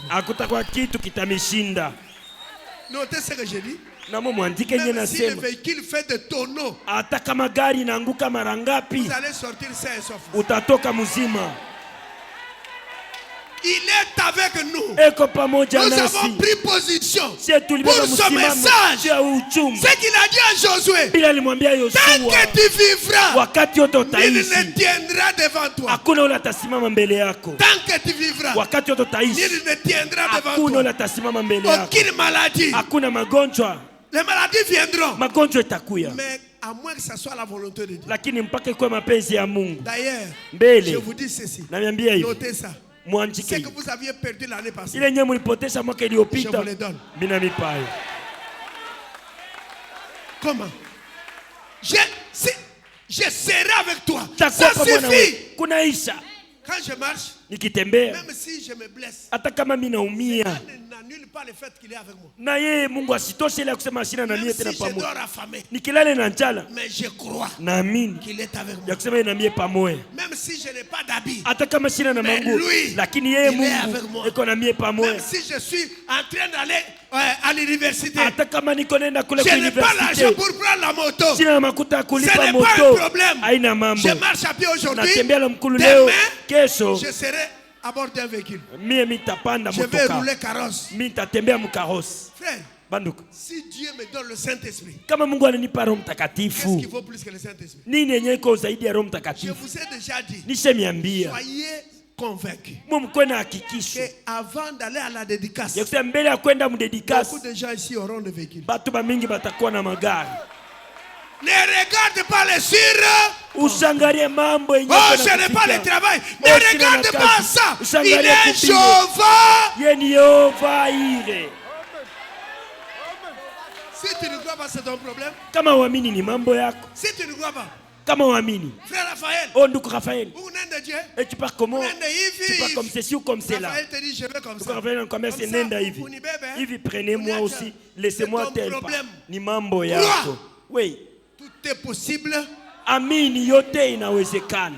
Notez ce que j'ai dit. Même si le véhicule fait des tonneaux, vous allez sortir sain et sauf. Il est avec nous. Nous avons pris position pour son message. Ce qu'il a dit à Josué. Tant que tu vivras, il ne tiendra devant toi. Tant que tu vivras, il ne tiendra devant toi. Aucune maladie. Les maladies viendront. Mais à moins que ce soit la volonté de Dieu. D'ailleurs, je vous dis ceci. Notez ça. C'est que vous aviez perdu l'année passée. Je vous le donne. Comment? Je serai avec toi. Ça suffit. Quand je marche, même si je me blesse, ça n'annule pas le fait qu'il est avec moi. Même si je dors affamé, mais je crois qu'il est avec moi. Même si je n'ai pas d'habit, mais lui, il est avec moi. Même si je suis en train d'aller à l'université, je n'ai pas l'argent pour prendre la moto. Ce n'est pas un problème. Je marche à pied aujourd'hui. Demain, je serai à bord d'un véhicule. Je vais rouler carrosse. Frère, si Dieu me donne le Saint-Esprit, qu'est-ce qu'il vaut plus que le Saint-Esprit? Je vous ai déjà dit, soyez convaincus qu'avant d'aller à la dédicace, beaucoup de gens ici auront des véhicules. Ne regarde pas les sur. Oh, ce n'est pas le travail. Ne regarde pas ça. Il est Jéhovah. Si tu ne crois pas, c'est ton problème. Si tu ne crois pas. Frère Raphaël, vous venez de Dieu. Et tu pars comment? Tu pars comme ceci ou comme cela. Raphaël te dit, je vais comme ça. Comme ça, Ivi, prenez-moi aussi. Laissez-moi tel pas. Ni mambo yako. Oui. Tout est possible. Amini yote inawezekana.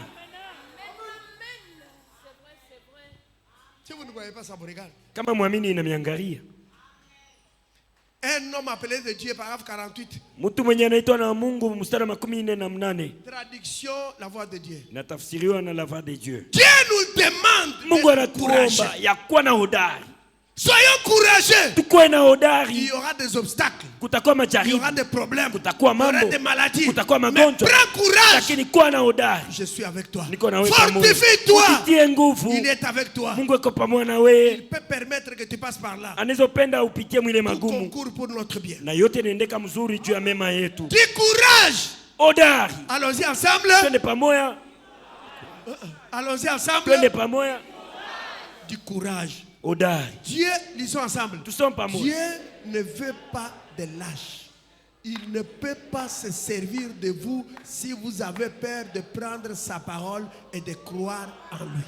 Si vous ne voyez pas ça, vous regardez. Kama muamini inamiangalia. Un homme appelé de Dieu, paragraphe 48. Mtu mwenye anaitwa na Mungu mstari 48. Traduction, la voix de Dieu. Natafsiriwa na la voix de Dieu. Dieu nous demande. Mungu anatuomba ya kuwa na hodari. Soyons courageux. Tukuwe na hodari. Il y aura des obstacles. Kutakuwa Il y majaribu. aura des problèmes. Kutakuwa Il y aura mambo. des maladies. Kutakuwa Mais magonjwa. prends courage. Lakini kuwa na hodari. Je suis avec toi. Niko na wewe pamoja. Fortifie-toi. Utie nguvu. Il est avec toi. Mungu yuko pamoja na wewe. Il peut permettre que tu passes par là. Anawezopenda upitie mwile Tout magumu. concourt pour notre bien. Na yote inaendeka mzuri juu ya mema yetu. Du courage. Hodari. Allons-y ensemble. Twende pamoja. Allons-y ensemble. Twende pamoja. Du courage. Hodari. Dieu, lisons ensemble. Dieu ne veut pas de lâches. Il ne peut pas se servir de vous si vous avez peur de prendre sa parole et de croire en lui.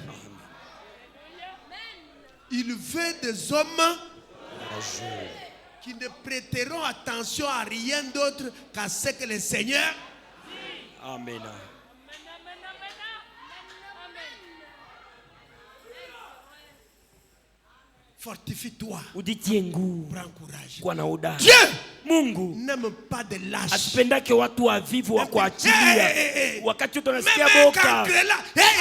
Il veut des hommes qui ne prêteront attention à rien d'autre qu'à ce que le Seigneur. Amen. Fortifie-toi. Prends courage. Dieu Mungu n'aime pas de lâches. Asipendake watu wavivu wa kuachilia. Wakati unasikia boka.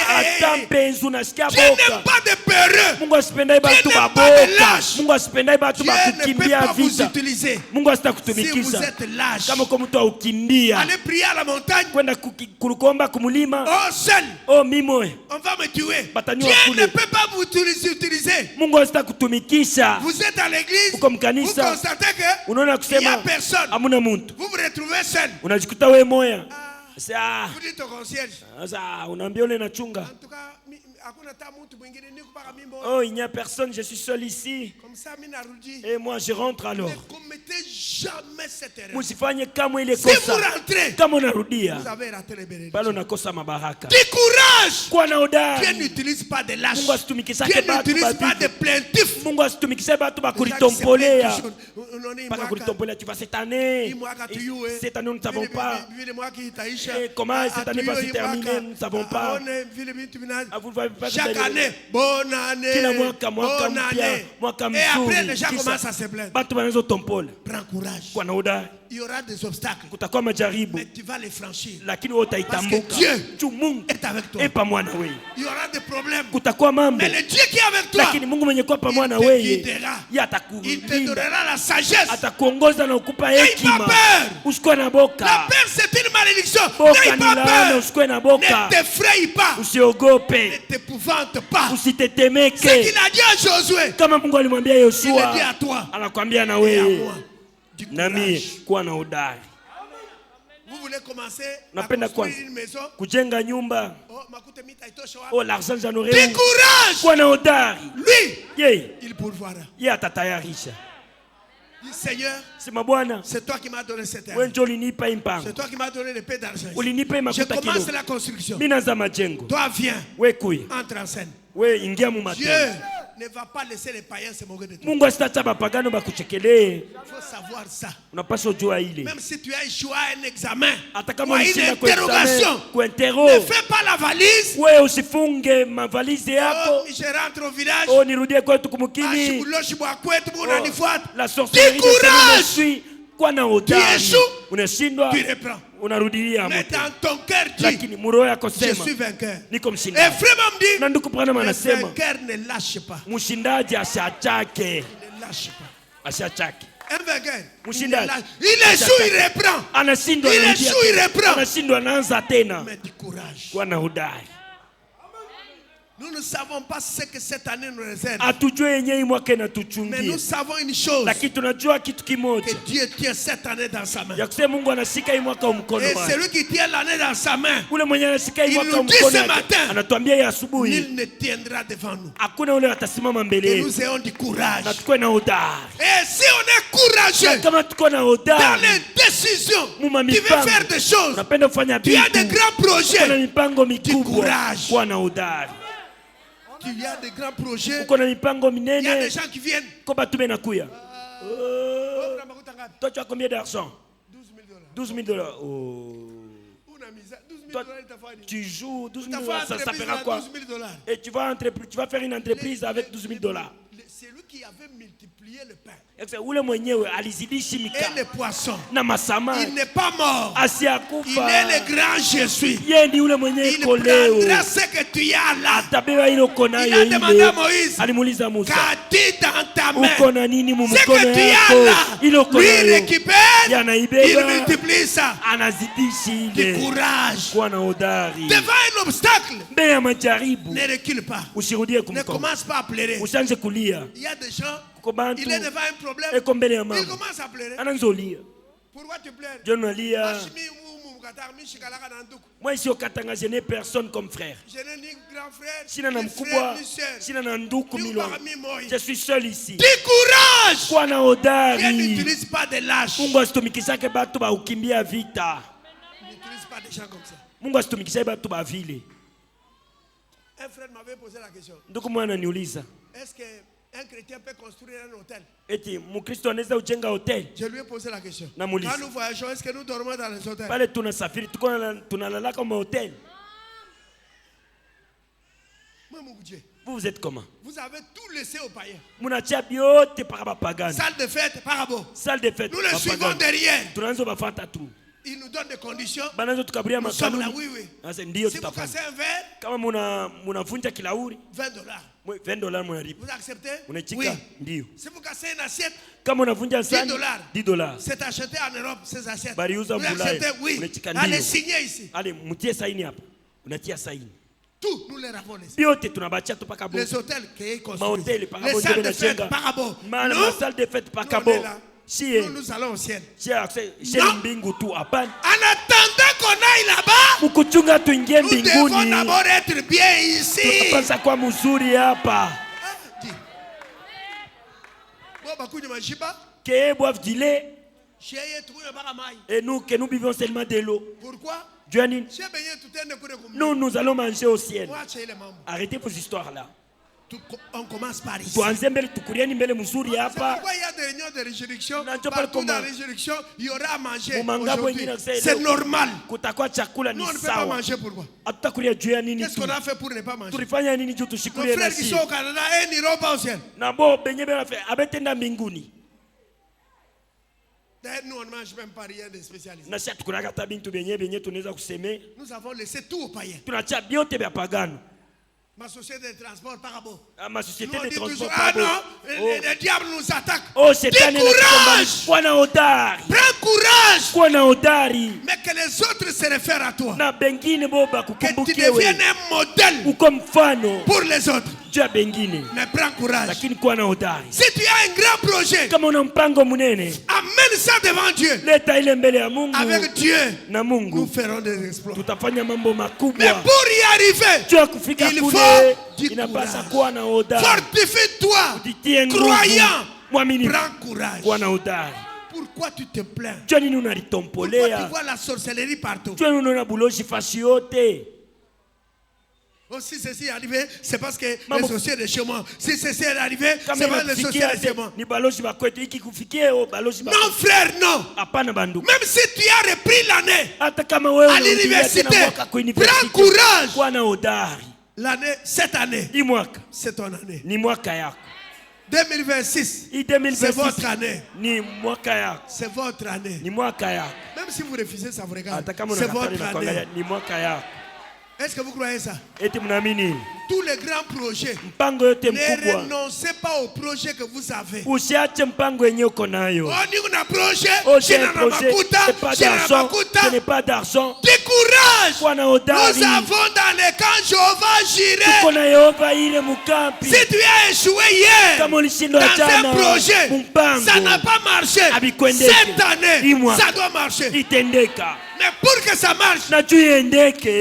Hata mpenzi unasikia boka. Dieu n'aime pas de peureux. Mungu asipendai batu baboka. Mungu asipendai batu bakukimbia vita. Mungu asitakutumikisha. Kama uko mtu aukimbia. Allez prier à la montagne. Kwenda kukomba kumulima. Oh seul. Oh mimo. On va me tuer. Dieu ne peut pas vous utiliser. Mungu asitakutumikisha. Vous êtes à l'église. Uko mkanisa. Vous constatez que unaona kusema personne. Hamuna muntu. Vous vous retrouvez seul. Unajikuta wewe moya. Vous dites au concierge. Sasa unaambia ule nachunga. En tout cas, oh, il n'y a personne, je suis seul ici. Comme ça, et moi je rentre alors. Ne commettez jamais cette erreur. Musifanye kama ile kosa. Si vous rentrez, kama unarudia, vous avez raté les bénédictions. bado unakosa mabaraka. Du courage. Kuwa na hodari. Dieu n'utilise pas de lâches. Mungu asitumikisake Dieu n'utilise pas de plaintifs. Mungu asitumikisake batu bakuritombolea. Pas que tu vas cette année. Cette année, nous ne savons pas. Et comment cette année va se terminer, nous ne savons pas. Chaque année, bonne année. Et après, les gens commencent à se plaindre. Prends courage. Il y aura des obstacles, mais tu vas les franchir. Parce que Dieu est avec toi. Il y aura des problèmes, mais le Dieu qui est avec toi, il te guidera. Il te donnera la sagesse. N'aie pas peur. La peur, c'est une malédiction. N'aie pas peur. Ne t'effraie pas. Ne t'épouvante pas. Ce qu'il a dit à Josué, il le dit à toi et à moi. Nami kuwa na udari. Vous voulez commencer à construire une maison? Kujenga nyumba. Oh, l'argent j'en aurai. Décourage. Kuwa na udari. Lui, il pourvoira. Atatayarisha. Dis Seigneur, c'est toi qui m'as donné cette terre. C'est toi qui m'as donné le paix d'argent. Je commence la construction. Toi viens. Entre en scène. Dieu ne va pas laisser les païens se moquer de toi. Il faut savoir ça. Même si tu as échoué à un examen ou à une interrogation, ne fais pas la valise. Je rentre au village. La sorcellerie tu échoues, tu reprends. Mais dans ton cœur, dis, je suis vainqueur. Et frère me dit, le vainqueur ne lâche pas. Il ne lâche pas. Un vainqueur, il échoue, il reprend. Il échoue, il reprend. Mais du courage. Nous ne savons pas ce que cette année nous réserve. Mais nous savons une chose. Que Dieu tient cette année dans sa main. Et celui qui tient l'année dans sa main, il nous dit ce matin, nul ne tiendra devant nous. Et nous ayons du courage. Et si on est courageux dans les décisions, tu veux faire des choses, tu as de grands projets, du courage. Il y a des grands projets. Il y a des gens qui viennent. Toi, tu as combien d'argent? 12 000 $. Oh. Toi, tu joues 12 000 $. Ça fera quoi? Et tu vas faire une entreprise avec 12 000 $. C'est lui qui avait multiplié le pain et le poisson. Il n'est pas mort. Il est le grand Jésus. Il prendra ce que tu as là. Il a demandé à Moïse, qu'as-tu dans ta main? Ce que tu as là, lui récupère, il multiplie ça. Du courage. Devant un obstacle, ne recule pas. Ne commence pas à pleurer. Il y a des gens, il est devant un problème, il commence à pleurer. Pourquoi tu pleures? Moi ici au Katanga, je n'ai personne comme frère. Je n'ai ni grand frère, ni frère. Je suis seul ici. Du courage! Dieu n'utilise pas de lâches. Il n'utilise pas des gens comme ça. Un frère m'avait posé la question. Est-ce qu'un chrétien peut construire un hôtel? Je lui ai posé la question. Quand nous voyageons, est-ce que nous dormons dans les hôtels? Vous êtes comment? Vous avez tout laissé aux païens. Salle de fête, parabo. Nous le suivons derrière. Il nous donne des conditions. Nous sommes là, oui. Si vous cassez un verre, $20. Vous acceptez? Oui. Si vous cassez une assiette, $10. C'est acheté en Europe, ces assiettes. Vous acceptez? Oui. Allez, signez ici. Tout, nous les avons laissés. Les hôtels qui sont construits. Les salles de fête, parabo. Nous allons au ciel. Non. En attendant qu'on aille là-bas, nous devons d'abord être bien ici. Et nous, que nous vivons seulement de l'eau. Pourquoi? Nous allons manger au ciel. Arrêtez vos histoires là. On commence par ici. Pourquoi il y a des réunions de résurrection. Partout dans la résurrection, il y aura à manger aujourd'hui. C'est normal. Nous, on ne peut pas manger pourquoi? Qu'est-ce qu'on a fait pour ne pas manger? Nos frères qui sont au Canada, ils n'iront pas au ciel. Nous, on ne mange même pas rien de spécialisé. Nous avons laissé tout aux païens. Ma société de transport par rapport. Ma société de transport par rapport. Ah non, le diable nous attaque. Oh, c'est courage. Prends courage. Mais que les autres se réfèrent à toi. Que tu deviennes un modèle pour les autres. Mais prends courage. Si tu as un grand projet, amène ça devant Dieu. Avec Dieu, nous ferons des exploits. Mais pour y arriver, il faut du courage. Fortifie-toi, croyant. Prends courage. Pourquoi tu te plains? Pourquoi tu vois la sorcellerie partout? Oh, si ceci est arrivé, c'est parce que les sorciers de chez moi. Si ceci est arrivé, c'est parce que les sorciers de chez moi. Non, frère, non. Même si tu as repris l'année à l'université, prends courage. L'année, cette année, c'est ton année. 2026, c'est votre année. C'est votre année. Même si vous refusez, ça vous regarde. C'est votre année. Est-ce que vous croyez ça? Tous les grands projets, ne renoncez pas au projet que vous avez. On dit qu'on a un projet, je n'ai pas d'argent. Décourage. Nous avons dans les camps Jéhovah Jireh. Si tu as échoué hier dans un projet, ça n'a pas marché. Cette année, ça doit marcher. Mais pour que ça marche,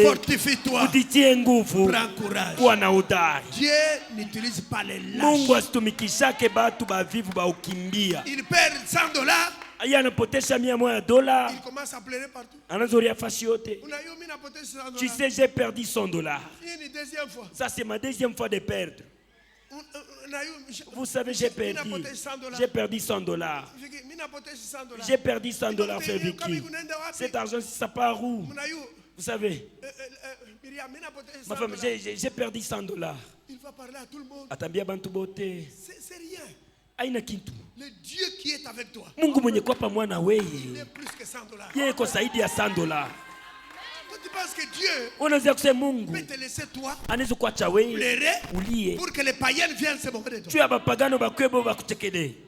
fortifie-toi. Prends courage. Dieu n'utilise pas les lâches. Il perd $100. Il commence à pleurer partout. Tu sais, j'ai perdu $100. Ça, c'est ma deuxième fois de perdre. Vous savez, j'ai perdu $100. J'ai perdu $100, frère Vicky. Cet argent, ça part où? Vous savez, ma femme, j'ai perdu $100. Il va parler à tout le monde. C'est rien. Le Dieu qui est avec toi, il est plus que $100. Tu penses que Dieu peut te laisser toi pleurer pour que les païens viennent se moquer de toi?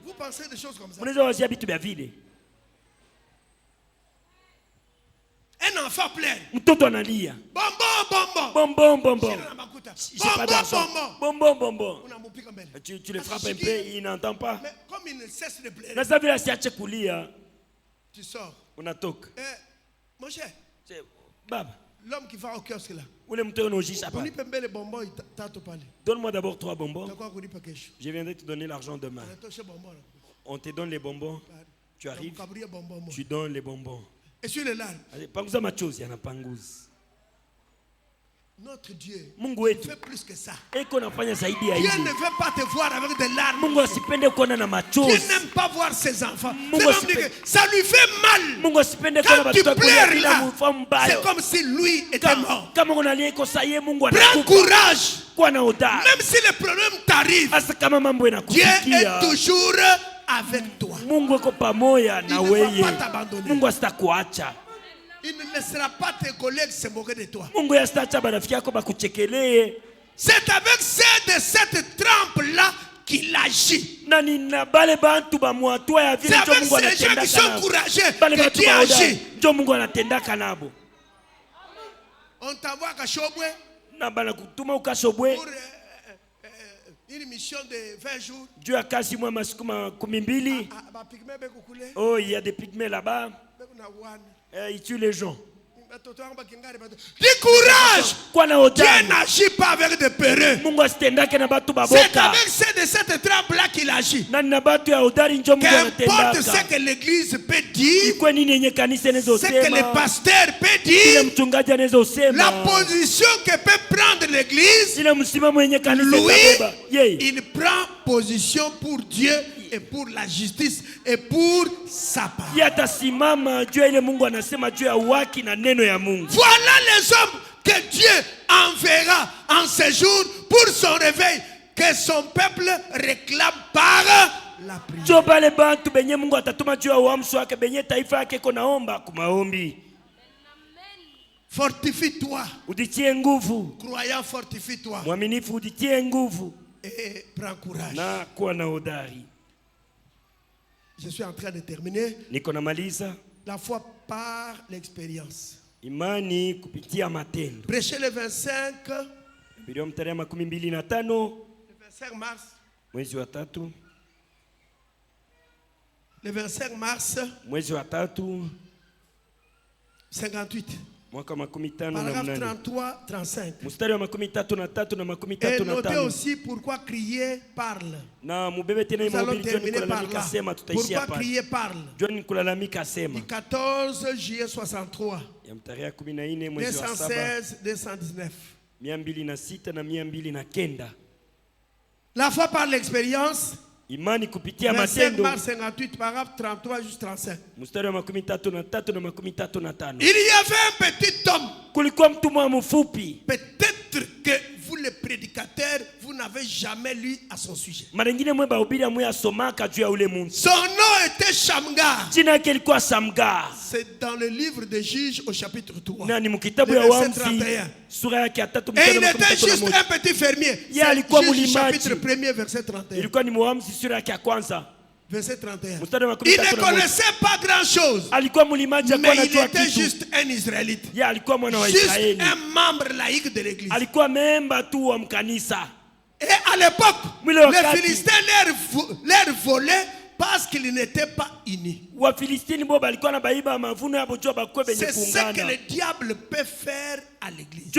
Vous pensez des choses comme ça? Un enfant pleure. Bonbon. J'ai pas d'argent. Bonbon. Tu le frappes un peu, il n'entend pas. Mais comme il ne cesse de pleurer, tu sors. Mon cher, l'homme qui va au kiosque là, donne-moi d'abord 3 bonbons. Je viendrai te donner l'argent demain. On te donne les bonbons. Tu arrives, tu donnes les bonbons. Essuie les larmes. Notre Dieu fait plus que ça. Dieu ne veut pas te voir avec des larmes. Dieu n'aime pas voir ses enfants. Ça lui fait mal. Quand tu pleures là, c'est comme si lui était mort. Prends courage. Même si les problèmes t'arrivent, Dieu est toujours avec toi. Il ne va pas t'abandonner. Il ne laissera pas tes collègues se moquer de toi. C'est avec cette trempe-là qu'il agit. C'est avec ces gens qui sont courageux que Dieu agit. On t'envoie à Kashobwe pour une mission de 20 jours. Oh, il y a des pygmées là-bas. Ils tuent les gens. Décourage. Dieu n'agit pas avec des peureux. C'est avec cette trempe-là qu'il agit. Qu'importe ce que l'église peut dire, ce que le pasteur peut dire, la position que peut prendre l'église, lui, il prend position pour Dieu et pour la justice et pour sa parole. Yatasimama juu ya ile Mungu anasema juu ya haki na neno ya Mungu. Voilà les hommes que Dieu enverra en ce jour pour son réveil, que son peuple réclame par la prière. Jo pale bantu benye Mungu atatuma juu ya uamsho wake benye taifa yake iko naomba kumaombi. Fortifie-toi. Ujitie nguvu. Croyant, fortifie-toi. Mwaminifu ujitie nguvu. Et prends courage. Na kuwa na hodari. Je suis en train de terminer. Niko namaliza. La foi par l'expérience. Imani kupitia matendo. Prêchez le 25. Biblia mtarehe 25. Le 25 mars. Mwezi wa 3. Le 25 mars. Mwezi wa 3. 58. Mwaka 58 na Paragraphe 8. 33, 35. Mstari wa 33 na 35. Et notez aussi pourquoi crier parle. Na mubebe tena Nous allons imobili John kulalamika par sema là. tutaishia Pourquoi pale. crier parle? John kulalamika sema. Du 14 juillet 63. Ya mtarehe 14 mwezi wa 7. 216, 219. 206 na 209. La foi par l'expérience. Imani kupitia 25 matendo. mars 58, paragraphe 33 jusqu'à 35. Mstari wa 33 na 35. Il y avait un petit homme. Kulikuwa mtumwa mfupi. Peut-être que vous les prédicateurs, vous n'avez jamais lu à son sujet. Mara nyingine mwe bahubiri amwe asomaka juu ya ule muntu. Son nom était Shamgar. Jina yake ilikuwa Shamgar. C'est dans le livre de Juges au chapitre 3. Na ni mkitabu ya Waamuzi sura yake ya 3 Et il était juste un petit fermier. Ya alikuwa Juges mulimaji. chapitre 1er verset 31. Ilikuwa ni Waamuzi sura yake ya kwanza. Verset 31. Il ne connaissait pas grand chose. Mais il était juste un Israélite. Juste un membre laïque de l'église. Et à l'époque, les Philistins leur volaient parce qu'ils n'étaient pas unis. C'est ce que le diable peut faire à l'église.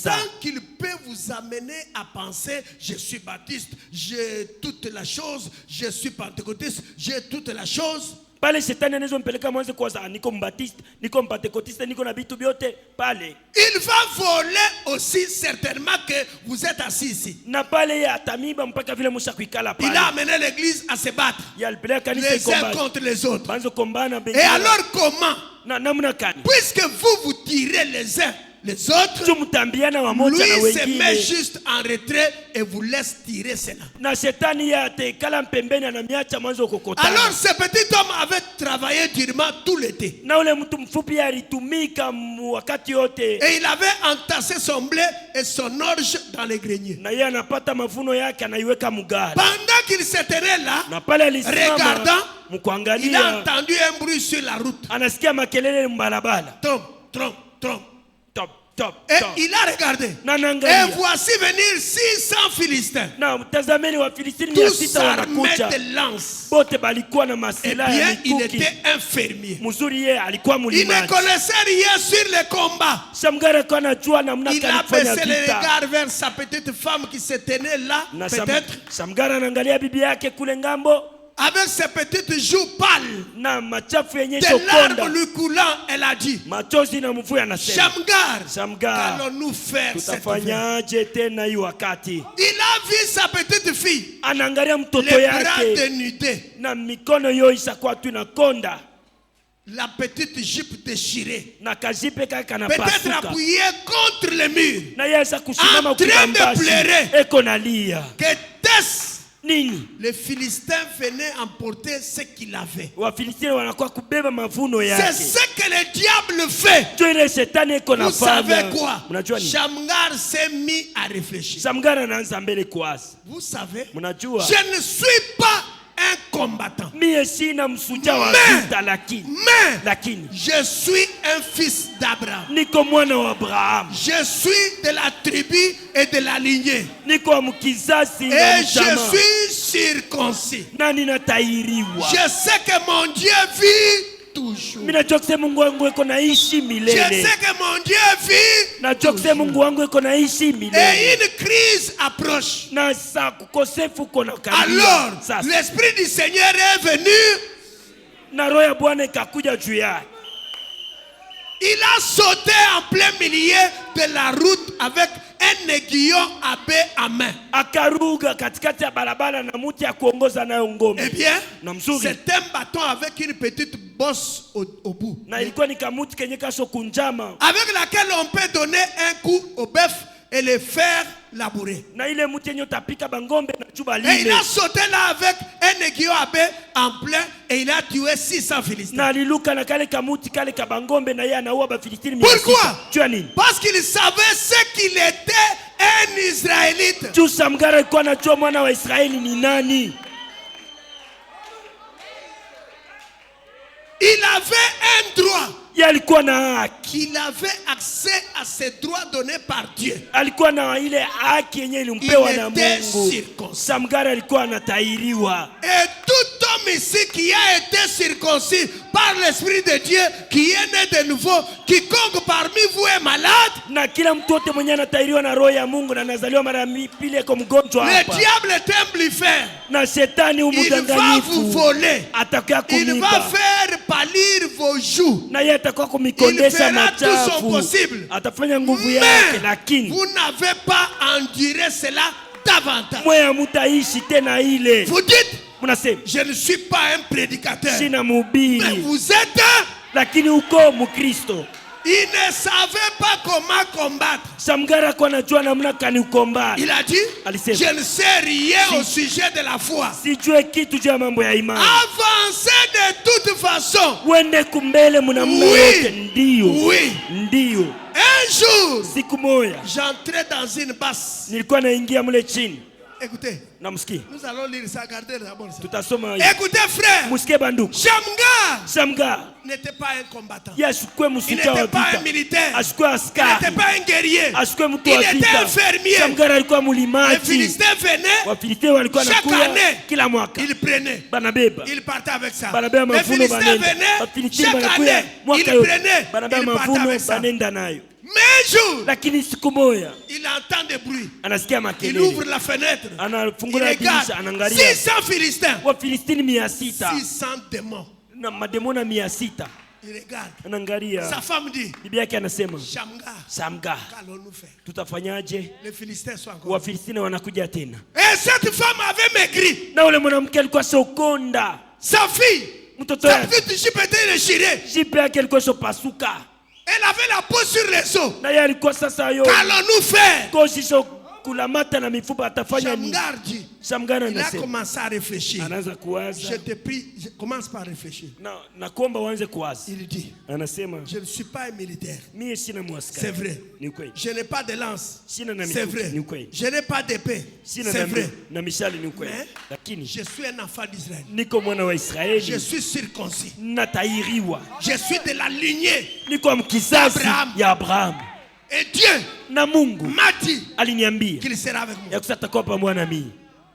Tant qu'il peut vous amener à penser, je suis baptiste, j'ai toute la chose, je suis pentecôtiste, j'ai toute la chose. Pale shetani anaweza mpeleka mwanzo kwa niko mbaptiste, niko mpentekotiste, niko na vitu vyote pale. Il va voler aussi certainement que vous êtes assis ici. Na pale atamiba mpaka vile musha kuikala pale. Il a amené l'église à se battre. Les uns contre les autres. Et alors comment? Puisque vous tirez les uns les autres, lui se met juste en retrait et vous laisse tirer cela. Alors ce petit homme avait travaillé durement tout l'été. Et il avait entassé son blé et son orge dans les greniers. Pendant qu'il se tenait là, regardant, il a entendu un bruit sur la route. Trompe. Et il a regardé. Et voici venir 600 Philistins. Tous armés de lances. Et bien, il était un fermier. Il ne connaissait rien sur le combat. Il a baissé le regard vers sa petite femme qui se tenait là, peut-être. Avec ses petites joues pâles, des larmes lui coulant, elle a dit: Shamgar, qu'allons-nous faire cette fois? Il a vu sa petite fille, les bras dénudés, la petite jupe déchirée, peut-être appuyée contre le mur, en train de pleurer. Qu'était-ce? Les Philistins venaient emporter ce qu'il avait. C'est ce que le diable fait. Vous savez quoi? Shamgar s'est mis à réfléchir. Vous savez, je ne suis pas un combattant. Mais je suis un fils d'Abraham. Je suis de la tribu et de la lignée. Et je suis circoncis. Je sais que mon Dieu vit toujours. Je sais que mon Dieu vit. Et une crise approche. Alors, l'Esprit du Seigneur est venu. Il a sauté en plein milieu de la route avec un aiguillon à baie à main. Akaruga katikati ya barabara na muti ya kuongoza nayo ngombe. Eh bien, c'est un bâton avec une petite bosse au bout. Na ilikuwa ni kamuti kenye kasho kunjama. Avec laquelle on peut donner un coup au bœuf et le faire labourer. Na ile muti yenye utapika bangombe na chuba lile. Et il a sauté là avec un aiguillon à baie en plein et il a tué 600 Philistins. Na aliluka na kale kamuti kale kabangombe na yeye anaua ba Filistini 600. Pourquoi? Tu as nini? Parce qu'il savait ce qu'il était, un Israélite. Tu Samgara alikuwa anajua mwana wa Israeli ni nani. Il avait un droit. Il avait accès à ces droits donnés par Dieu. Il était circoncis. Et tout homme ici qui a été circoncis par l'Esprit de Dieu, qui est né de nouveau, quiconque parmi vous est malade, le diable est un bluffeur. Il va vous voler. Il va faire pâlir vos joues. Il fera tout son possible. Mais vous n'avez pas enduré cela davantage. Vous dites, je ne suis pas un prédicateur. Mais vous êtes Il ne savait pas comment combattre. Il a dit, je ne sais rien au sujet de la foi. Avancez de toute façon. Oui. Un jour, j'entrais dans une basse. Écoutez, nous allons lire ça, regardez d'abord ça. Écoutez frère, Shamgar n'était pas un combattant. Il n'était pas un militaire. Il n'était pas un guerrier. Il était un fermier. Les Philistins venaient chaque année. Ils prenaient. Ils partaient avec ça. Les Philistins venaient chaque année. Ils prenaient. Ils partaient avec ça. Mais un jour, il entend des bruits. Il ouvre la fenêtre. Il regarde 600 Philistins. 600 démons. Il regarde. Sa femme dit, Shamgar, qu'allons-nous faire? Les Philistins sont encore. Et cette femme avait maigri. Sa fille, sa petite jupe était déchirée. Elle avait la peau sur les os. Qu'allons-nous faire? Shamgar dit, il a commencé à réfléchir. Je te prie, commence par réfléchir. Il dit, je ne suis pas un militaire. C'est vrai. Je n'ai pas de lance. C'est vrai. Je n'ai pas d'épée. C'est vrai. Mais je suis un enfant d'Israël. Je suis circoncis. Je suis de la lignée d'Abraham. Et Dieu m'a dit qu'il sera avec moi.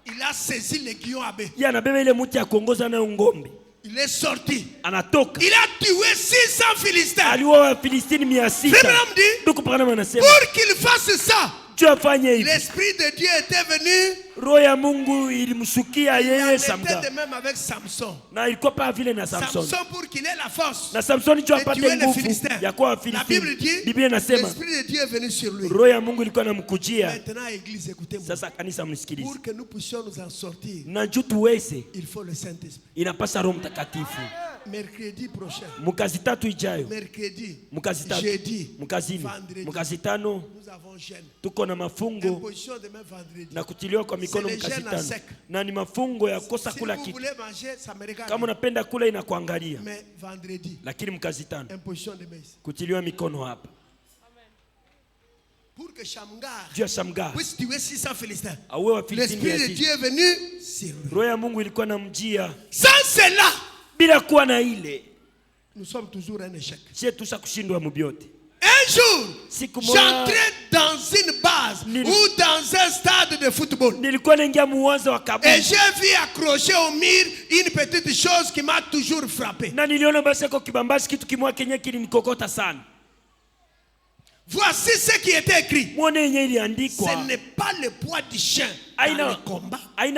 Il a saisi l'aiguillon à baie. Il est sorti. Il a tué 600 Philistins. Frère dit, pour qu'il fasse ça, l'Esprit de Dieu était venu. Il en était de même avec Samson. Samson, pour qu'il ait la force de tuer les Philistins. La Bible dit, l'Esprit de Dieu est venu sur lui. Maintenant, Église, écoutez-moi. Pour que nous puissions nous en sortir, il faut le Saint-Esprit. Mercredi prochain, mercredi, jeudi, vendredi, nous avons jeûne. Imposition de main vendredi. C'est les jeûnes à sec. Si vous voulez manger, ça me regarde. Mais vendredi, imposition de main. Pour que Shamgar puisse tuer 600 Philistins, l'Esprit de Dieu est venu sur lui. Sans cela, nous sommes toujours un échec. Un jour, j'entrais dans une base ou dans un stade de football. Et j'ai vu accroché au mur une petite chose qui m'a toujours frappé. Voici ce qui était écrit. Ce n'est pas le poids du chien dans le combat. C'est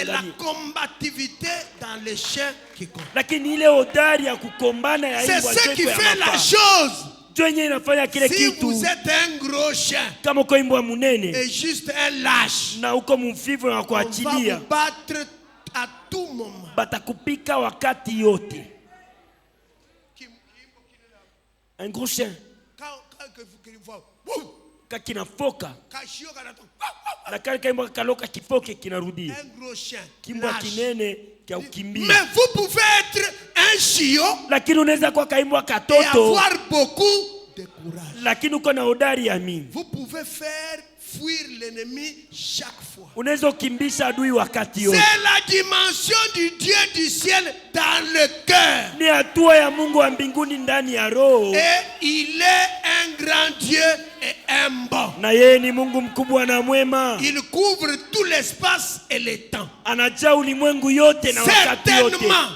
la combativité dans le chien qui compte. C'est ce qui fait la chose. Si vous êtes un gros chien et juste un lâche, on va vous battre à tout moment. Un gros chien. Un gros chien. Mais vous pouvez être un chiot et avoir beaucoup de courage. Vous pouvez faire fuir l'ennemi chaque fois. C'est la dimension du Dieu du ciel dans le cœur. Et il est un grand Dieu et un bon. Il couvre tout l'espace et le temps. Certainement,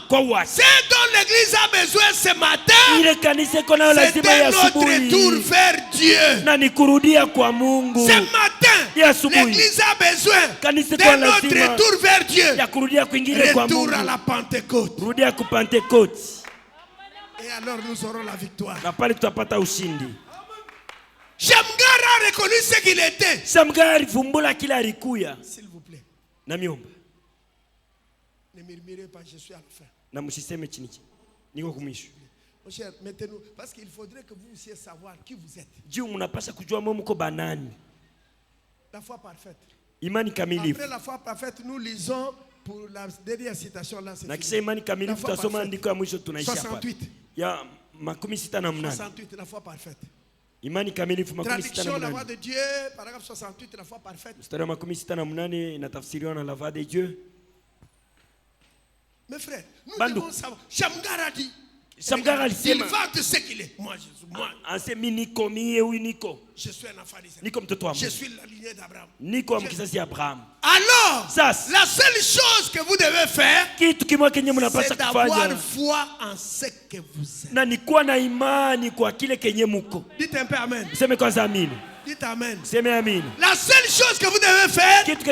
c'est dont l'église a besoin ce matin. C'est notre tour vers Dieu. Ce matin, l'église a besoin de notre tour vers Dieu. Retour à la Pentecôte. Et alors nous aurons la victoire. Shamgar a reconnu ce qu'il était. S'il vous plaît. Ne murmurez pas, je suis à la fin. Mon cher, mettez-nous, parce qu'il faudrait que vous puissiez savoir qui vous êtes. La foi parfaite. Après la foi parfaite, nous lisons pour la dernière citation là. La foi parfaite. 68. 68, la foi parfaite. Traduction, la voix de Dieu, paragraphe 68, la foi parfaite. Mes frères, nous devons savoir. Shamgar a dit. Il vante ce qu'il est. Moi, je suis un enfant d'Israël. Je suis la lignée d'Abraham. Alors, la seule chose que vous devez faire, c'est d'avoir foi en ce que vous êtes. Dites un peu amen. Dites amen. La seule chose que vous devez faire, c'est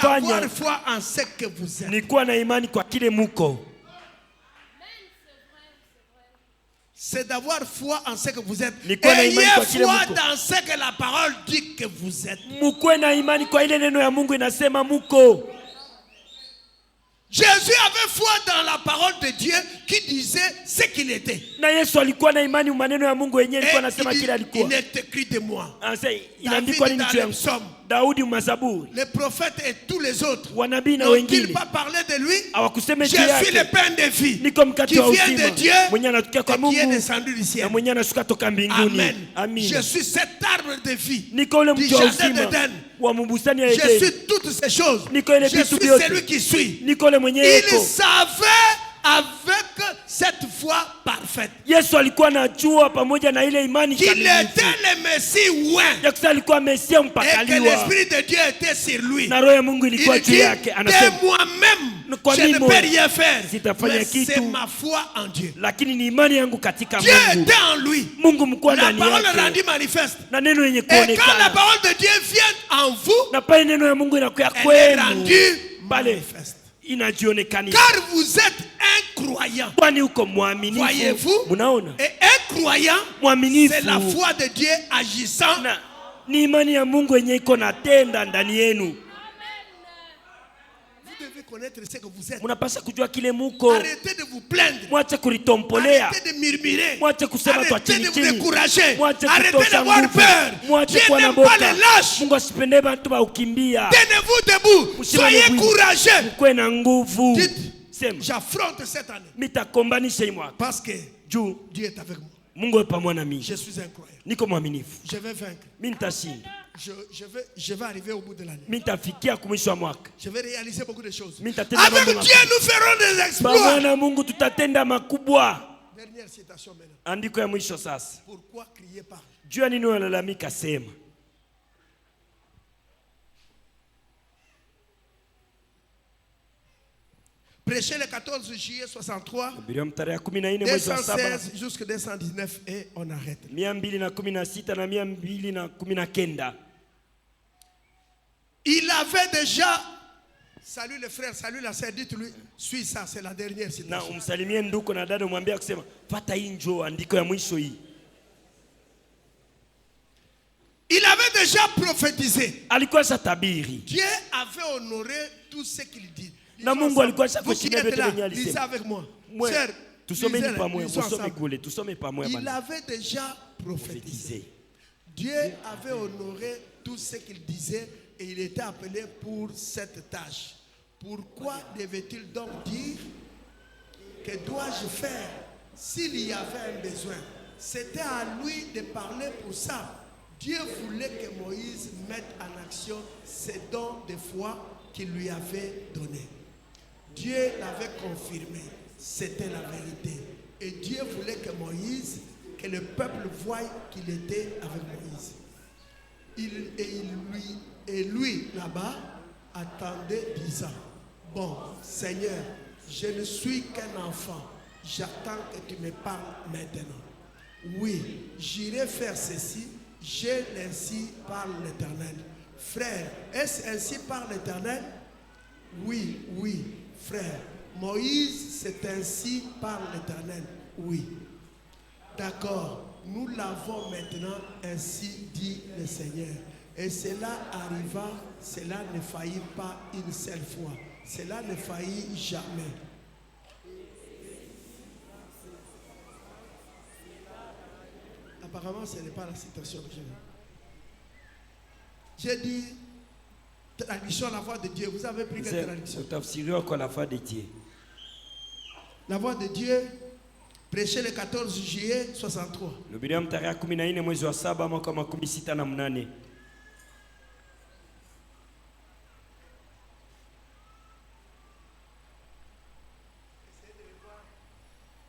avoir foi en ce que vous êtes. C'est d'avoir foi en ce que vous êtes. Ayez foi dans ce que la parole dit que vous êtes. Jésus avait foi dans la parole de Dieu qui disait ce qu'il était. Il est écrit de moi. David dans les psaumes, les prophètes et tous les autres n'ont-ils pas parlé de lui? Je suis le pain de vie qui vient de Dieu et qui est descendu du ciel. Amen. Je suis cet arbre de vie du jardin d'Éden. Je suis toutes ces choses. Je suis celui qui suis. Il savait avec cette foi parfaite qu'il était le Messie ouin et que l'Esprit de Dieu était sur lui. Il dit de moi-même je ne peux rien faire, mais c'est ma foi en Dieu. Dieu était en lui. La parole est rendue manifeste. Et quand la parole de Dieu vient en vous, elle est rendue manifeste. Car vous êtes un croyant. Voyez-vous? Et un croyant, c'est la foi de Dieu agissant. Vous devez connaître ce que vous êtes. Arrêtez de vous plaindre. Arrêtez de murmurer. Arrêtez de vous décourager. Arrêtez d'avoir peur. Dieu n'aime pas les lâches. Tenez-vous debout. Soyez courageux. Dites, j'affronte cette année. Parce que Dieu est avec moi. Je suis un croyant. Je vais vaincre. Je vais arriver au bout de l'année. Je vais réaliser beaucoup de choses. Avec Dieu, nous ferons des exploits. Dernière citation maintenant. Pourquoi crier pas? Prêchez le 14 juillet 63, 216 jusqu'à 219 et on arrête. Il avait déjà, salut les frères, salut la sœur, dites-lui, suis ça, c'est la dernière citation. Il avait déjà prophétisé. Dieu avait honoré tout ce qu'il dit. Vous qui êtes là, lisez avec moi. Sœur, il avait déjà prophétisé. Dieu avait honoré tout ce qu'il disait et il était appelé pour cette tâche. Pourquoi devait-il donc dire que dois-je faire s'il y avait un besoin? C'était à lui de parler pour ça. Dieu voulait que Moïse mette en action ses dons de foi qu'il lui avait donnés. Dieu l'avait confirmé. C'était la vérité. Et Dieu voulait que Moïse, que le peuple voie qu'il était avec Moïse. Et lui là-bas, attendait disant, bon, Seigneur, je ne suis qu'un enfant. J'attends que tu me parles maintenant. Oui, j'irai faire ceci. J'ai ainsi par l'Éternel. Frère, est-ce ainsi par l'Éternel? Oui, oui, frère. Moïse, c'est ainsi par l'Éternel. Oui. D'accord. Nous l'avons maintenant, ainsi dit le Seigneur. Et cela arriva, cela ne faillit pas une seule fois. Cela ne faillit jamais. Apparemment, ce n'est pas la citation que j'ai dit, traduction la voix de Dieu. Vous avez pris quelle traduction? La voix de Dieu. La voix de Dieu, prêché le 14 juillet 63.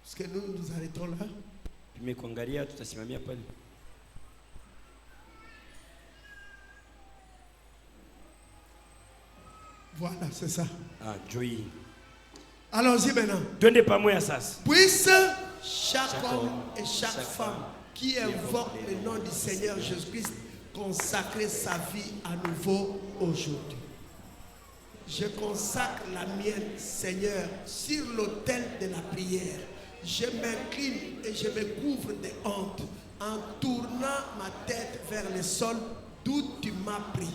Est-ce que nous arrêtons là? Voilà, c'est ça. Allons-y maintenant. Puisse chaque homme et chaque femme qui invoque le nom du Seigneur Jésus-Christ consacrer sa vie à nouveau aujourd'hui. Je consacre la mienne, Seigneur, sur l'autel de la prière. Je m'incline et je me couvre de honte en tournant ma tête vers le sol d'où tu m'as pris.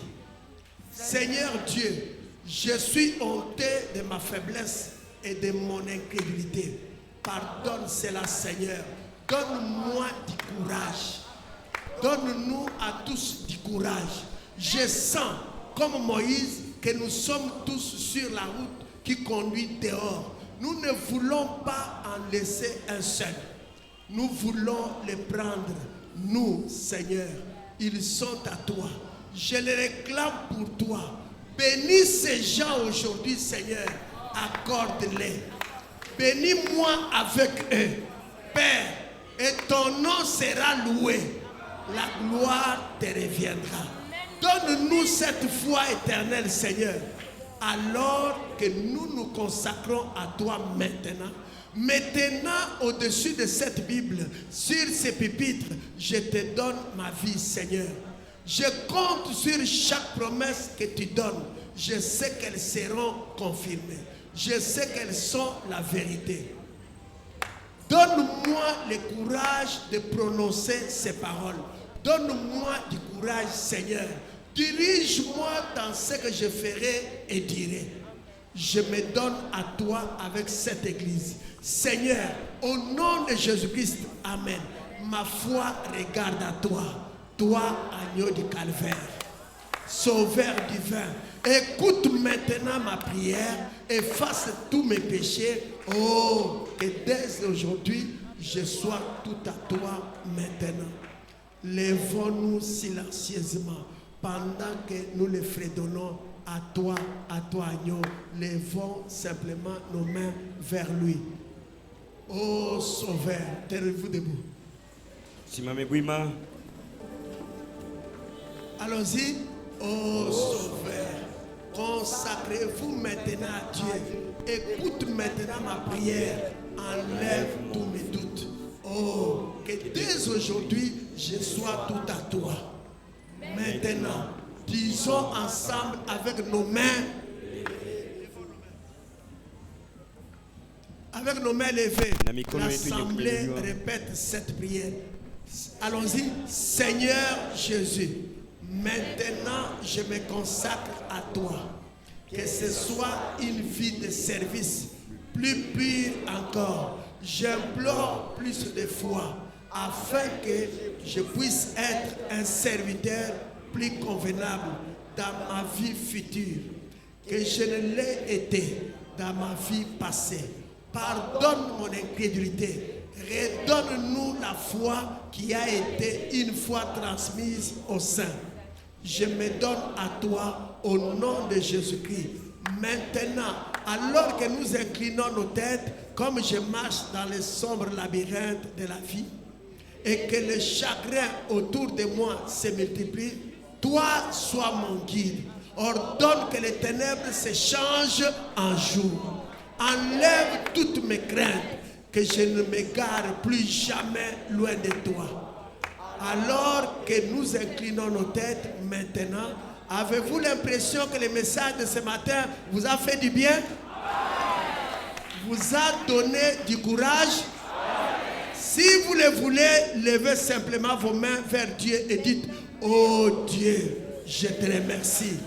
Seigneur Dieu, je suis honteux de ma faiblesse et de mon incrédulité. Pardonne cela, Seigneur. Donne-moi du courage. Donne-nous à tous du courage. Je sens, comme Moïse, que nous sommes tous sur la route qui conduit dehors. Nous ne voulons pas en laisser un seul. Nous voulons les prendre. Nous, Seigneur, ils sont à toi. Je les réclame pour toi. Bénis ces gens aujourd'hui, Seigneur. Accorde-les. Bénis-moi avec eux, Père, et ton nom sera loué. La gloire te reviendra. Donne-nous cette foi éternelle, Seigneur, alors que nous nous consacrons à toi maintenant. Maintenant, au-dessus de cette Bible, sur ces pupitres, je te donne ma vie, Seigneur. Je compte sur chaque promesse que tu donnes. Je sais qu'elles seront confirmées. Je sais qu'elles sont la vérité. Donne-moi le courage de prononcer ces paroles. Donne-moi du courage, Seigneur. Dirige-moi dans ce que je ferai et dirai. Je me donne à toi avec cette église. Seigneur, au nom de Jésus-Christ, amen. Ma foi regarde à toi. Toi, agneau du calvaire, sauveur divin. Écoute maintenant ma prière, efface tous mes péchés. Oh, et dès aujourd'hui, je sois tout à toi maintenant. Lèvons-nous silencieusement pendant que nous les fredonnons à toi, agneau. Lèvons simplement nos mains vers lui. Oh, sauveur, tenez-vous debout. Allons-y. Oh, sauveur, consacrez-vous maintenant à Dieu. Écoute maintenant ma prière. Enlève tous mes doutes. Oh, que dès aujourd'hui, je sois tout à toi. Maintenant, disons ensemble avec nos mains. Avec nos mains levées, l'assemblée répète cette prière. Allons-y. Seigneur Jésus, Maintenant, je me consacre à toi. Que ce soit une vie de service plus pure encore. J'implore plus de foi afin que je puisse être un serviteur plus convenable dans ma vie future que je ne l'ai été dans ma vie passée. Pardonne mon incrédulité. Redonne-nous la foi qui a été une fois transmise au sein. Je me donne à toi au nom de Jésus-Christ. Maintenant, alors que nous inclinons nos têtes, comme je marche dans les sombres labyrinthes de la vie, et que les chagrins autour de moi se multiplient, toi sois mon guide. Ordonne que les ténèbres se changent en jour. Enlève toutes mes craintes, que je ne m'égare plus jamais loin de toi. Alors que nous inclinons nos têtes maintenant, avez-vous l'impression que le message de ce matin vous a fait du bien? Vous a donné du courage? Si vous le voulez, levez simplement vos mains vers Dieu et dites: oh Dieu, je te remercie.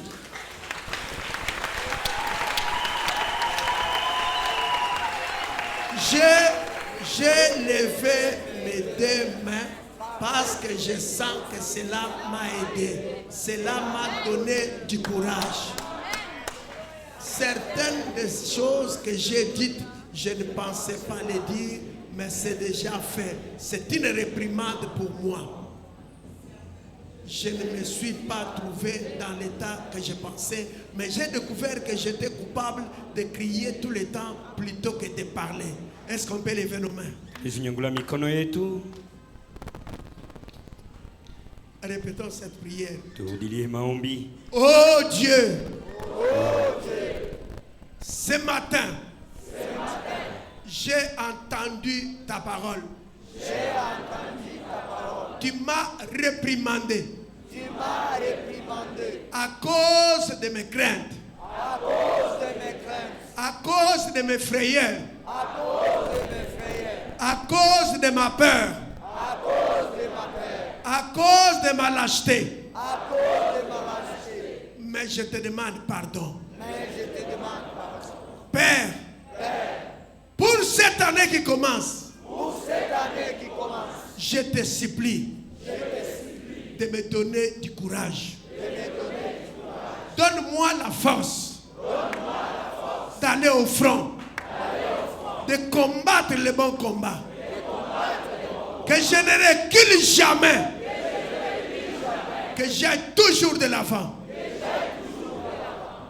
J'ai levé mes deux mains parce que je sens que cela m'a aidé. Cela m'a donné du courage. Certaines des choses que j'ai dites, je ne pensais pas les dire, mais c'est déjà fait. C'est une réprimande pour moi. Je ne me suis pas trouvé dans l'état que je pensais, mais j'ai découvert que j'étais coupable de crier tout le temps plutôt que de parler. Est-ce qu'on peut lever nos mains? Répétons cette prière. Oh Dieu, ce matin, j'ai entendu ta parole. Tu m'as réprimandé. À cause de mes craintes. À cause de mes frayeurs. À cause de ma peur. À cause de ma lâcheté. Mais je te demande pardon. Père, pour cette année qui commence, je te supplie de me donner du courage. Donne-moi la force d'aller au front, de combattre le bon combat. Que je ne recule jamais. Que j'aille toujours de l'avant.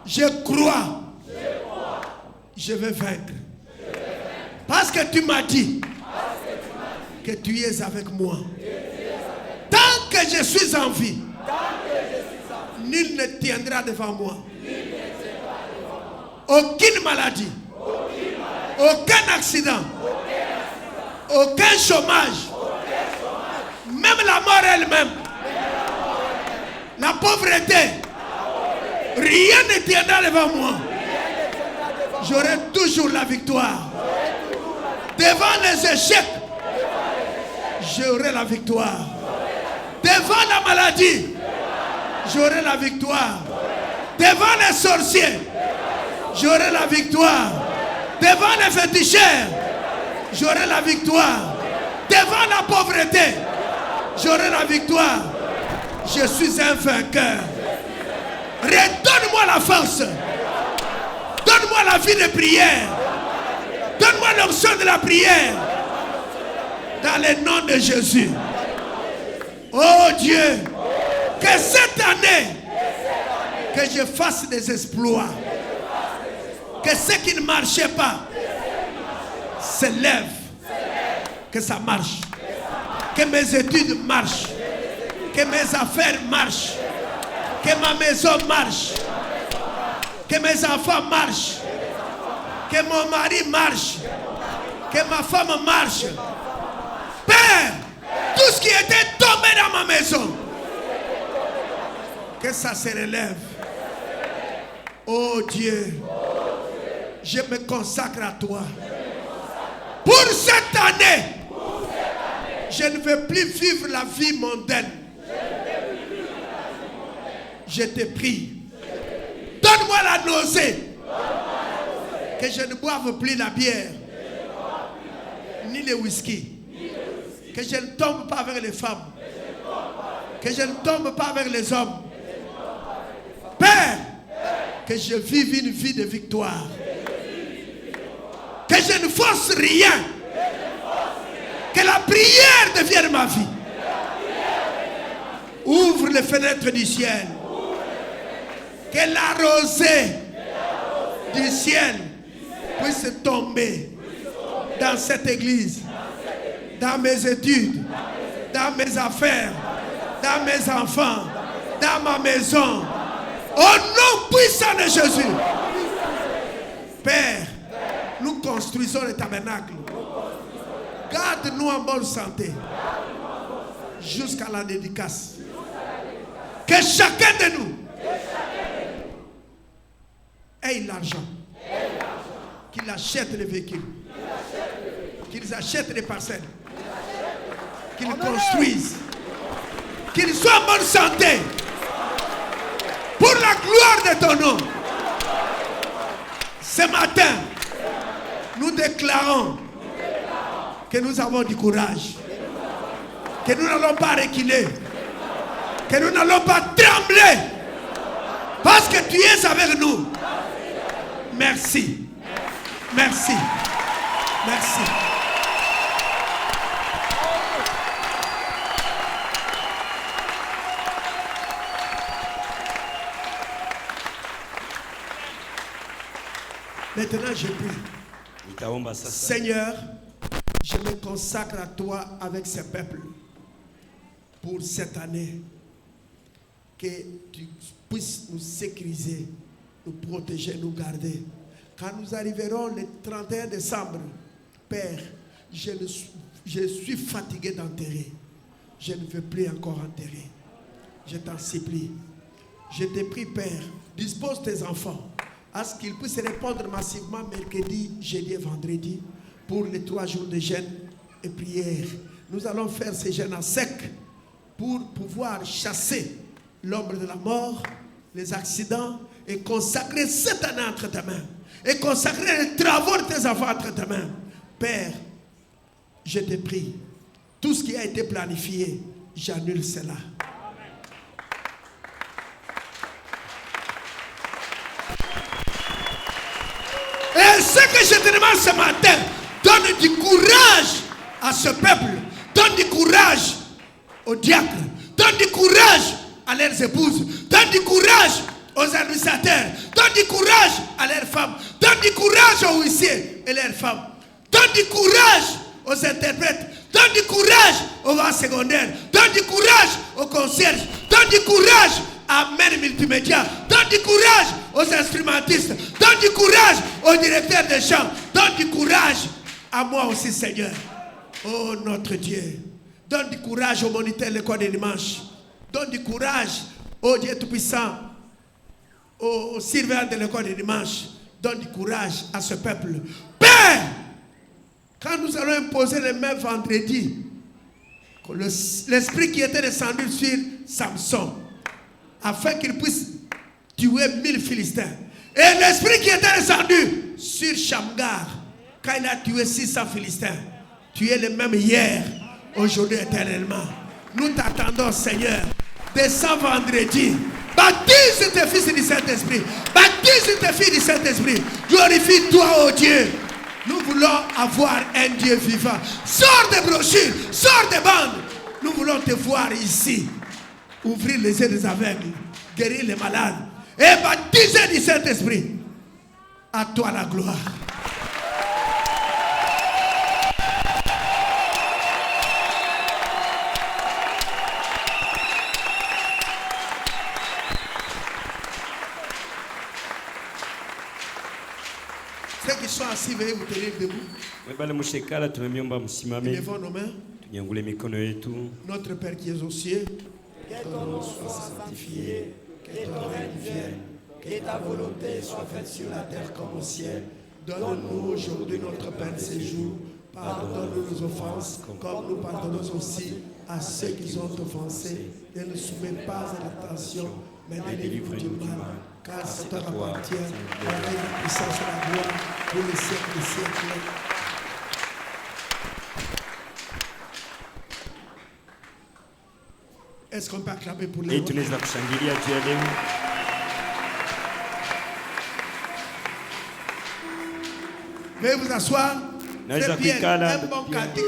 Je crois. Je vais vaincre. Parce que tu m'as dit que tu es avec moi. Tant que je suis en vie, nul ne tiendra devant moi. Aucune maladie, aucun accident, aucun chômage, même la mort elle-même, la pauvreté, rien ne tiendra devant moi. J'aurai toujours la victoire. Devant les échecs, j'aurai la victoire. Devant la maladie, j'aurai la victoire. Devant les sorciers, j'aurai la victoire. Devant les féticheurs, j'aurai la victoire. Devant la pauvreté, j'aurai la victoire. Je suis un vainqueur. Redonne-moi la force. Donne-moi la vie de prière. Donne-moi l'onction de la prière. Dans le nom de Jésus. Oh Dieu, que cette année, que je fasse des exploits. Que ce qui ne marchait pas se lève. Que ça marche. Que mes études marchent. Que mes affaires marchent. Que ma maison marche. Que mes enfants marchent. Que mon mari marche. Que ma femme marche. Père, tout ce qui était tombé dans ma maison, que ça se relève. Oh Dieu, je me consacre à toi. Pour cette année, je ne veux plus vivre la vie mondaine. Je te prie. Donne-moi la nausée. Que je ne boive plus la bière. Ni le whisky. Que je ne tombe pas vers les femmes. Que je ne tombe pas vers les hommes. Père, que je vive une vie de victoire. Que je ne force rien. Que la prière devienne ma vie. Ouvre les fenêtres du ciel. Que la rosée du ciel puisse tomber dans cette église, dans mes études, dans mes affaires, dans mes enfants, dans ma maison. Au nom puissant de Jésus. Père, nous construisons le tabernacle. Garde-nous en bonne santé jusqu'à la dédicace. Que chacun de nous ait l'argent. Qu'il achète les véhicules. Qu'ils achètent les parcelles. Qu'ils construisent. Qu'ils soient en bonne santé. Pour la gloire de ton nom. Ce matin, nous déclarons que nous avons du courage. Que nous n'allons pas reculer. Que nous n'allons pas trembler. Parce que tu es avec nous. Merci. Merci. Merci. Maintenant, je prie. Seigneur, je me consacre à toi avec ce peuple pour cette année. Que tu puisses nous sécuriser, nous protéger, nous garder. Quand nous arriverons le 31 décembre, Père, je suis fatigué d'enterrer. Je ne veux plus encore enterrer. Je t'en supplie. Je te prie, Père, dispose tes enfants à ce qu'ils puissent répondre massivement mercredi, jeudi et vendredi pour les 3 jours de jeûne et prière. Nous allons faire ces jeûnes à sec pour pouvoir chasser l'ombre de la mort, les accidents et consacrer cette année entre tes mains. Et consacrer les travaux de tes enfants entre tes mains. Père, je te prie, tout ce qui a été planifié, j'annule cela. Et ce que je te demande ce matin, donne du courage à ce peuple. Donne du courage aux diacres. Donne du courage à leurs épouses. Donne du courage aux administrateurs. Donne du courage à leurs femmes. Donne du courage aux huissiers et leurs femmes. Donne du courage aux interprètes. Donne du courage aux voix secondaires. Donne du courage aux concierges. Donne du courage à Men Multimédia. Donne du courage aux instrumentistes. Donne du courage aux directeurs de chants. Donne du courage à moi aussi, Seigneur. Oh notre Dieu. Donne du courage aux moniteurs de l'école de dimanche. Donne du courage au Dieu Tout-Puissant, aux surveillants de l'école de dimanche. Donne du courage à ce peuple. Père, quand nous allons imposer les mains vendredi, l'esprit qui était descendu sur Samson, afin qu'il puisse tuer 1000 Philistins, et l'esprit qui était descendu sur Shamgar, quand il a tué 600 Philistins, tu es le même hier, aujourd'hui, éternellement. Nous t'attendons, Seigneur. Descends vendredi. Baptise tes fils du Saint-Esprit. Baptise tes filles du Saint-Esprit. Glorifie-toi, oh Dieu. Nous voulons avoir un Dieu vivant. Sors des brochures, sors des bandes. Nous voulons te voir ici. Ouvrir les yeux des aveugles, guérir les malades et baptiser du Saint-Esprit. À toi la gloire. Ceux qui sont assis, veuillez vous tenir debout. Élevons nos mains. Notre Père qui es aux cieux, que ton nom soit sanctifié, que ton règne vienne, que ta volonté soit faite sur la terre comme au ciel. Donne-nous aujourd'hui notre pain de ce jour. Pardonne-nous nos offenses, comme nous pardonnons aussi à ceux qui ont offensés. Ne nous soumets pas à la tentation, mais délivre-nous du mal. Car c'est toi appartient, la puissance et la gloire pour les siècles des siècles. Est-ce qu'on peut acclamer pour les Veuillez vous asseoir. C'est bien, un bon cantique,